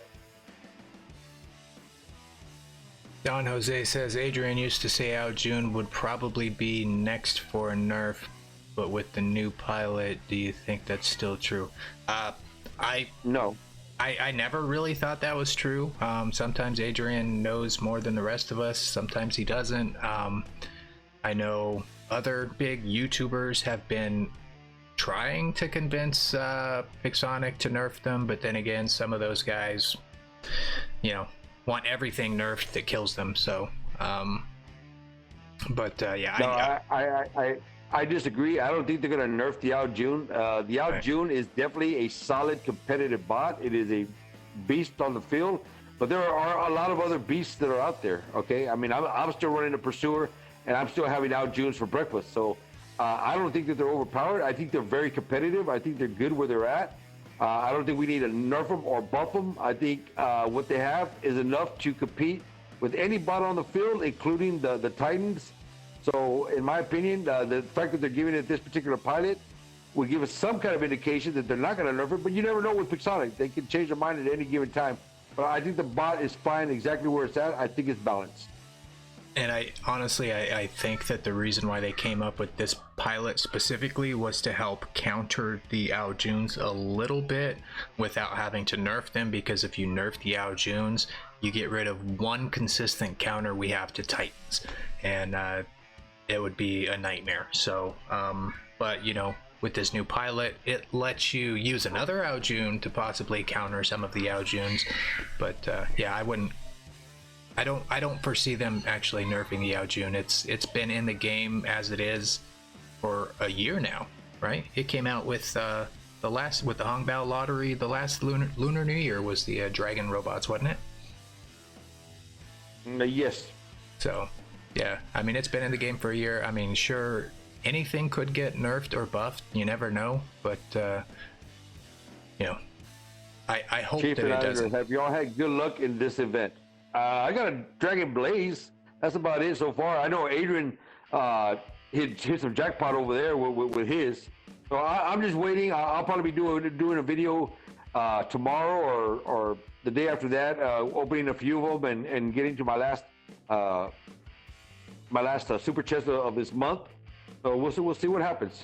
Don Jose says Adrian used to say Ao Jun would probably be next for a nerf, but with the new pilot, do you think that's still true? No. I never really thought that was true. Sometimes Adrian knows more than the rest of us. Sometimes he doesn't. I know other big YouTubers have been trying to convince Pixonic to nerf them, but then again, some of those guys, want everything nerfed that kills them. So, yeah. No, I disagree. I don't think they're going to nerf the Ao Jun. The Ao Jun is definitely a solid competitive bot. It is a beast on the field, but there are a lot of other beasts that are out there. Okay, I mean, I'm still running a Pursuer, and I'm still having Ao Juns for breakfast. So I don't think that they're overpowered. I think they're very competitive. I think they're good where they're at. I don't think we need to nerf them or buff them. I think what they have is enough to compete with any bot on the field, including the Titans. So, in my opinion, the fact that they're giving it this particular pilot would give us some kind of indication that they're not going to nerf it. But you never know with Pixonic; they can change their mind at any given time. But I think the bot is fine exactly where it's at. I think it's balanced. And I honestly think that the reason why they came up with this pilot specifically was to help counter the Ao Juns a little bit without having to nerf them, because if you nerf the Ao Juns, you get rid of one consistent counter we have to Titans, and it would be a nightmare. So, but with this new pilot, it lets you use another Ao Jun to possibly counter some of the Ao Juns. But yeah, I don't foresee them actually nerfing the Ao Jun. It's been in the game as it is for a year now, right? It came out with the Hongbao lottery. The last Lunar New Year was the dragon robots, wasn't it? Yes. So, yeah, I mean, it's been in the game for a year. I mean, sure, anything could get nerfed or buffed. You never know, but I hope Chief that it doesn't. Have y'all had good luck in this event? I got a Dragon Blaze. That's about it so far. I know Adrian hit some jackpot over there with his. So I'm just waiting. I'll probably be doing a video tomorrow or the day after that, opening a few of them and getting to my last super chest of this month. So we'll see what happens.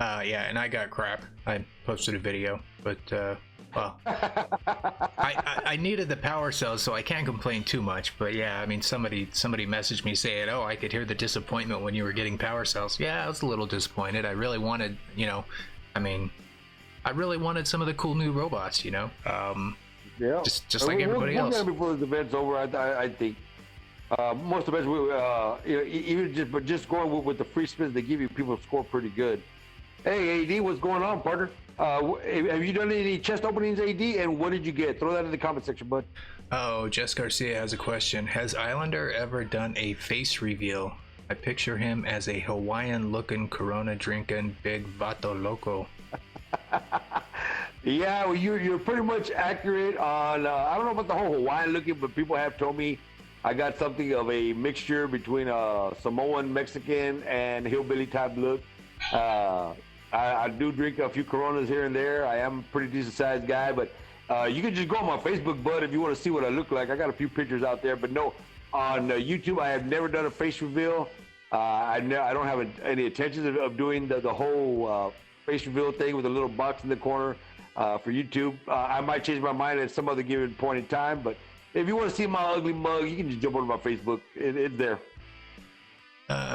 Yeah, and I got crap. I posted a video, but well, I needed the power cells, so I can't complain too much. But yeah, I mean, somebody messaged me saying, "Oh, I could hear the disappointment when you were getting power cells." Yeah, I was a little disappointed. I really wanted, I really wanted some of the cool new robots, Yeah, just like everybody else. Before the event's over, I think most of us, even just going with the free spins they give you, people score pretty good. Hey, AD, what's going on, partner? Have you done any chest openings, AD, and what did you get? Throw that in the comment section, bud. Oh, Jess Garcia has a question. Has Islander ever done a face reveal? I picture him as a Hawaiian-looking Corona-drinking big vato loco. Yeah, well, you're pretty much accurate on. I don't know about the whole Hawaiian looking, but people have told me I got something of a mixture between a Samoan, Mexican, and hillbilly type look. I do drink a few Coronas here and there. I am a pretty decent sized guy, but you can just go on my Facebook, bud, if you want to see what I look like. I got a few pictures out there, but no, on YouTube, I have never done a face reveal. I don't have any intentions of doing the whole face reveal thing with a little box in the corner for YouTube. I might change my mind at some other given point in time, but if you want to see my ugly mug, you can just jump on my Facebook. It's there.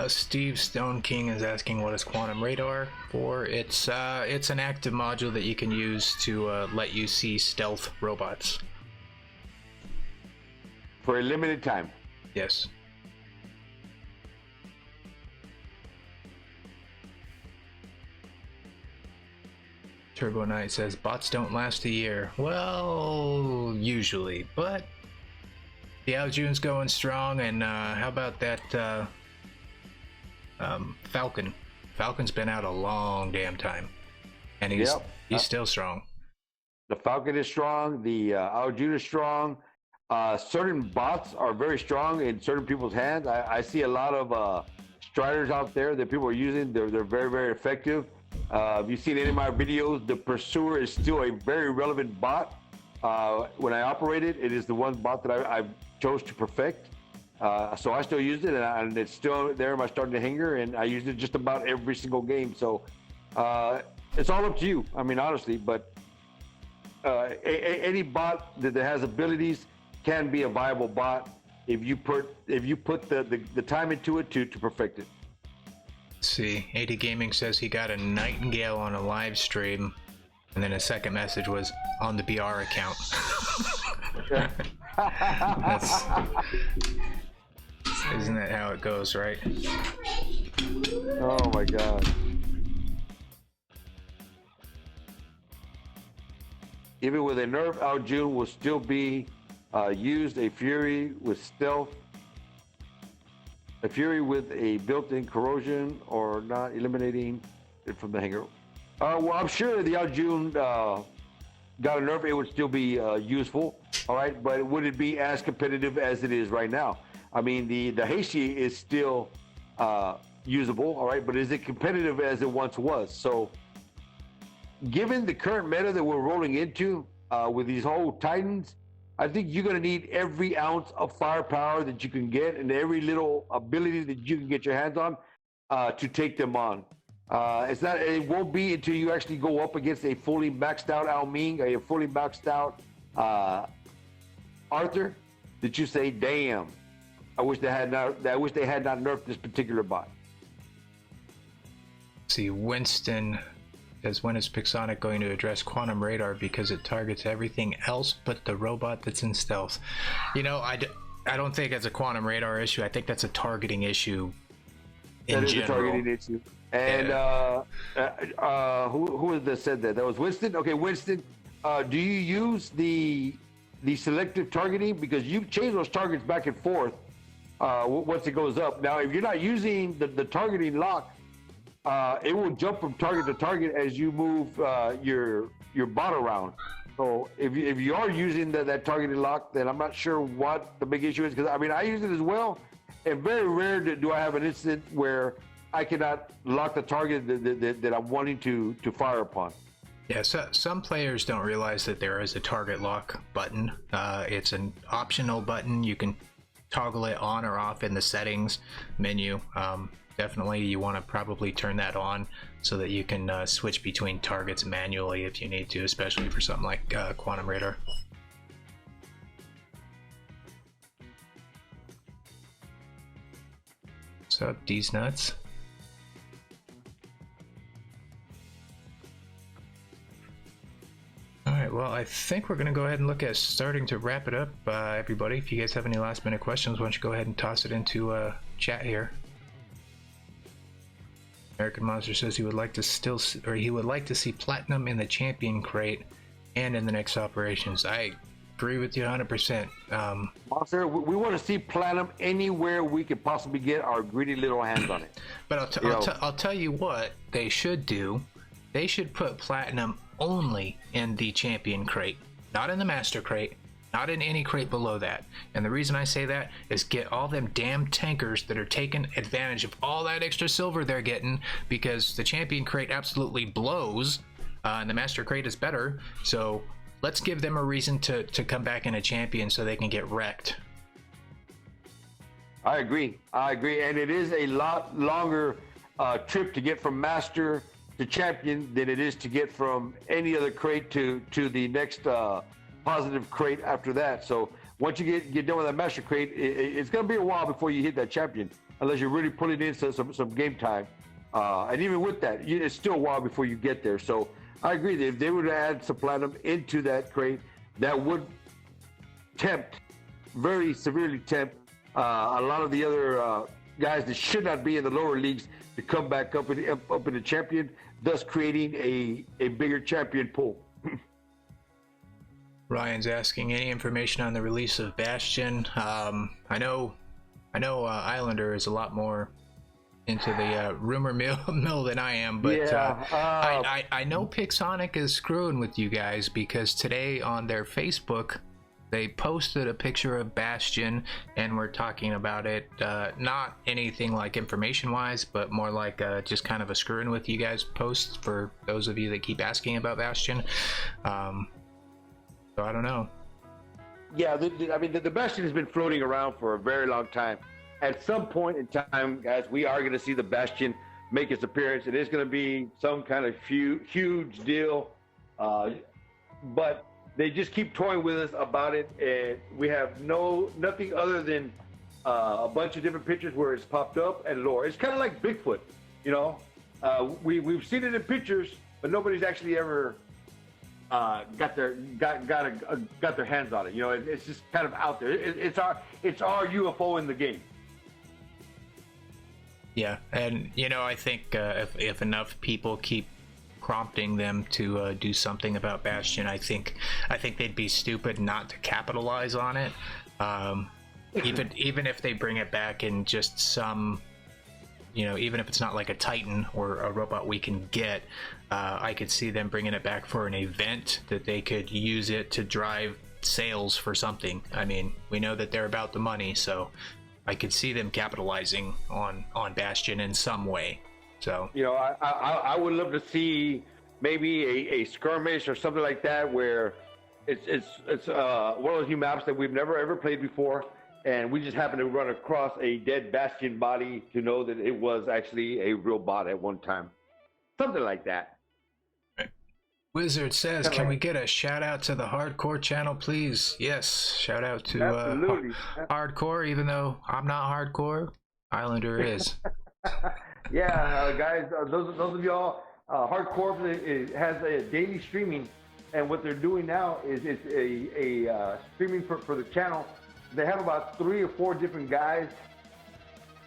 Steve Stone King is asking, what is quantum radar for? It's an active module that you can use to let you see stealth robots for a limited time. Yes. Turbo Knight says bots don't last a year. Well, usually, but the Aljune's going strong, and how about that Falcon? Falcon's been out a long damn time, and he's still strong. The Falcon is strong. The Aljune is strong. Certain bots are very strong in certain people's hands. I see a lot of striders out there that people are using. They're very, very effective. If you've seen any of my videos, the Pursuer is still a very relevant bot. When I operate it, it is the one bot that I chose to perfect. So I still use it, and it's still there in my starting hanger, and I use it just about every single game. So it's all up to you. I mean, honestly, but any bot that has abilities can be a viable bot if you put the time into it to perfect it. Let's see, AD Gaming says he got a nightingale on a live stream, and then his second message was on the BR account. Isn't that how it goes, right? Oh my god. Even with a nerf, Aljune will still be used. A Fury with stealth, a Fury with a built-in corrosion, or not eliminating it from the hanger. Well, I'm sure the Aljune got a nerf, it would still be useful. All right, but would it be as competitive as it is right now? I mean, the Heishi is still usable, all right, but is it competitive as it once was? So, given the current meta that we're rolling into with these whole Titans, I think you're going to need every ounce of firepower that you can get and every little ability that you can get your hands on to take them on. It won't be until you actually go up against a fully maxed out Ao Ming, a fully maxed out Arthur, that you say, damn, I wish they had not nerfed this particular bot. See, Winston says, when is Pixonic going to address quantum radar, because it targets everything else but the robot that's in stealth? You know, I don't think it's a quantum radar issue. I think that's a targeting issue in general. That is a targeting issue. And who was that said that? That was Winston? Okay, Winston, do you use the selective targeting? Because you change those targets back and forth once it goes up. Now, if you're not using the targeting lock, it will jump from target to target as you move your bot around. So if you are using that targeting lock, then I'm not sure what the big issue is. Because I mean, I use it as well, and very rare do I have an incident where I cannot lock the target that I'm wanting to fire upon. Yeah, so some players don't realize that there is a target lock button. It's an optional button. You can toggle it on or off in the settings menu. Definitely you want to probably turn that on so that you can switch between targets manually if you need to, especially for something like quantum radar. What's up, D's nuts? Alright, well, I think we're going to go ahead and look at starting to wrap it up, everybody. If you guys have any last minute questions, why don't you go ahead and toss it into chat here. American Monster says he would like to see platinum in the champion crate and in the next operations. I agree with you 100%. Monster, we want to see platinum anywhere we could possibly get our greedy little hands on it. But I'll tell you what they should do. They should put platinum only in the champion crate, not in the master crate, not in any crate below that. And the reason I say that is get all them damn tankers that are taking advantage of all that extra silver they're getting, because the champion crate absolutely blows, and the master crate is better. So let's give them a reason to come back in a champion so they can get wrecked. I agree, and it is a lot longer trip to get from master to champion than it is to get from any other crate to the next positive crate after that. So once you get done with that master crate, it's going to be a while before you hit that champion, unless you're really pulling in some game time. And even with that, it's still a while before you get there. So I agree that if they would add some platinum into that crate, that would very severely tempt a lot of the other guys that should not be in the lower leagues to come back up in the champion, thus creating a bigger champion pool. Ryan's asking any information on the release of Bastion. I know Islander is a lot more into the rumor mill than I am, but yeah, I know Pixonic is screwing with you guys, because today on their Facebook they posted a picture of Bastion and we're talking about it, not anything like information wise, but more like just kind of a screwing with you guys post for those of you that keep asking about Bastion. So I don't know. Yeah, I mean, the Bastion has been floating around for a very long time. At some point in time, guys, we are going to see the Bastion make its appearance. It is going to be some kind of huge deal, but they just keep toying with us about it, and we have nothing other than a bunch of different pictures where it's popped up and lore. It's kind of like Bigfoot, you know. We've seen it in pictures, but nobody's actually ever got their hands on it. You know, it's just kind of out there. It's our UFO in the game. Yeah, and you know, I think if enough people keep prompting them to do something about Bastion, I think they'd be stupid not to capitalize on it. Even if they bring it back in just some, you know, even if it's not like a Titan or a robot we can get, I could see them bringing it back for an event that they could use it to drive sales for something. I mean, we know that they're about the money, so I could see them capitalizing on Bastion in some way. So, you know, I would love to see maybe a skirmish or something like that, where it's one of those new maps that we've never ever played before, and we just happen to run across a dead Bastion body to know that it was actually a real bot at one time. Something like that. Wizard says, can we get a shout out to the Hardcore channel, please? Yes, shout out to Hardcore, even though I'm not Hardcore, Islander is. Yeah, guys, those of y'all, Hardcore has a daily streaming, and what they're doing now is it's a streaming for the channel. They have about 3 or 4 different guys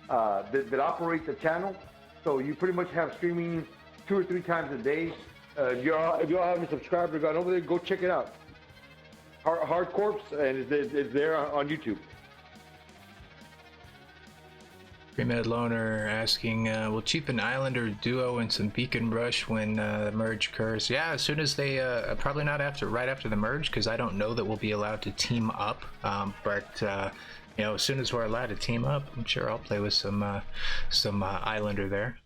that operate the channel, so you pretty much have streaming 2 or 3 times a day. If y'all haven't subscribed or gone over there, go check it out. Hard Corpse, and it's there on YouTube. Pre-Med Loner asking, will Chief and Islander duo and some Beacon Rush when the merge occurs? Yeah, as soon as they, probably not right after the merge, because I don't know that we'll be allowed to team up. But you know, as soon as we're allowed to team up, I'm sure I'll play with some Islander there.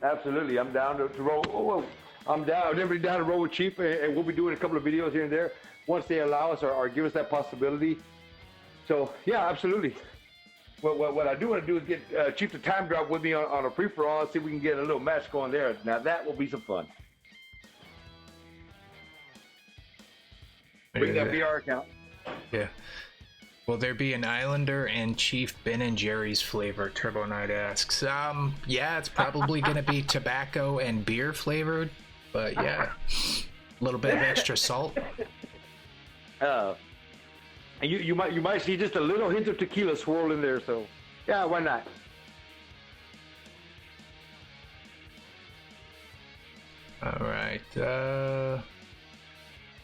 Absolutely, I'm down to roll. Oh, I'm definitely down to roll with Chief, and we'll be doing a couple of videos here and there once they allow us or give us that possibility. So yeah, absolutely. What I do want to do is get Chief to time drop with me on a free-for-all, see if we can get a little match going there. Now that will be some fun. Bring that VR account. Yeah. Will there be an Islander and Chief Ben and Jerry's flavor? Turbo Knight asks. Yeah, it's probably going to be tobacco and beer flavored, but yeah, a little bit of extra salt. And you might see just a little hint of tequila swirl in there, so yeah, why not? All right. Yeah,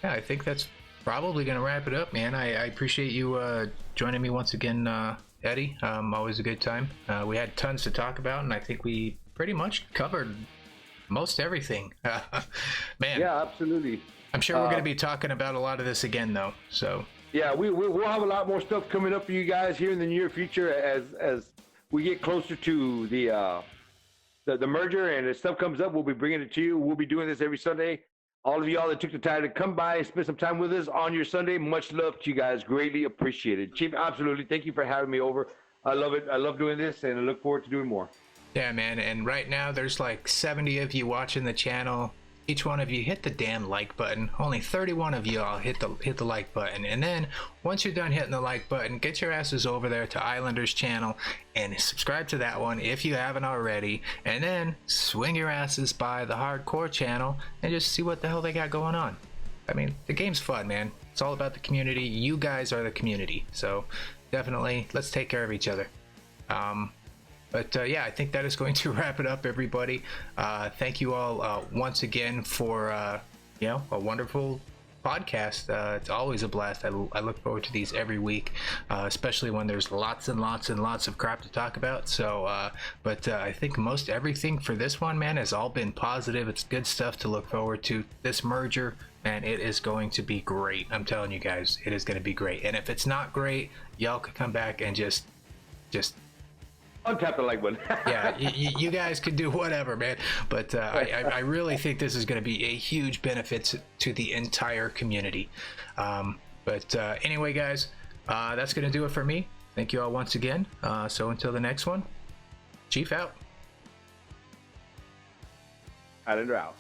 I think that's probably gonna wrap it up, man. I appreciate you joining me once again, Eddie. Always a good time. We had tons to talk about, and I think we pretty much covered most everything. Man, Yeah, absolutely. I'm sure we're going to be talking about a lot of this again, though. So yeah, we'll have a lot more stuff coming up for you guys here in the near future as we get closer to the merger and as stuff comes up. We'll be bringing it to you. We'll be doing this every Sunday. All of y'all that took the time to come by and spend some time with us on your Sunday, much love to you guys. Greatly appreciated. Chief, absolutely. Thank you for having me over. I love it. I love doing this, and I look forward to doing more. yeah, man. And right now there's like 70 of you watching the channel. Each one of you hit the damn like button. Only 31 of you all hit the like button. And then once you're done hitting the like button, get your asses over there to Islander's channel and subscribe to that one if you haven't already. And then swing your asses by the Hardcore channel and just see what the hell they got going on. I mean, the game's fun, man. It's all about the community. You guys are the community. So definitely, let's take care of each other. But yeah, I think that is going to wrap it up, everybody. Thank you all once again for a wonderful podcast. It's always a blast. I look forward to these every week, especially when there's lots and lots and lots of crap to talk about. So, but I think most everything for this one, man, has all been positive. It's good stuff to look forward to. This merger, man, it is going to be great. I'm telling you guys, it is going to be great. And if it's not great, y'all could come back and just untap the like button. yeah, you guys can do whatever, man. But I really think this is going to be a huge benefit to the entire community. But anyway, guys, that's going to do it for me. Thank you all once again. So until the next one, Chief out. Islander out.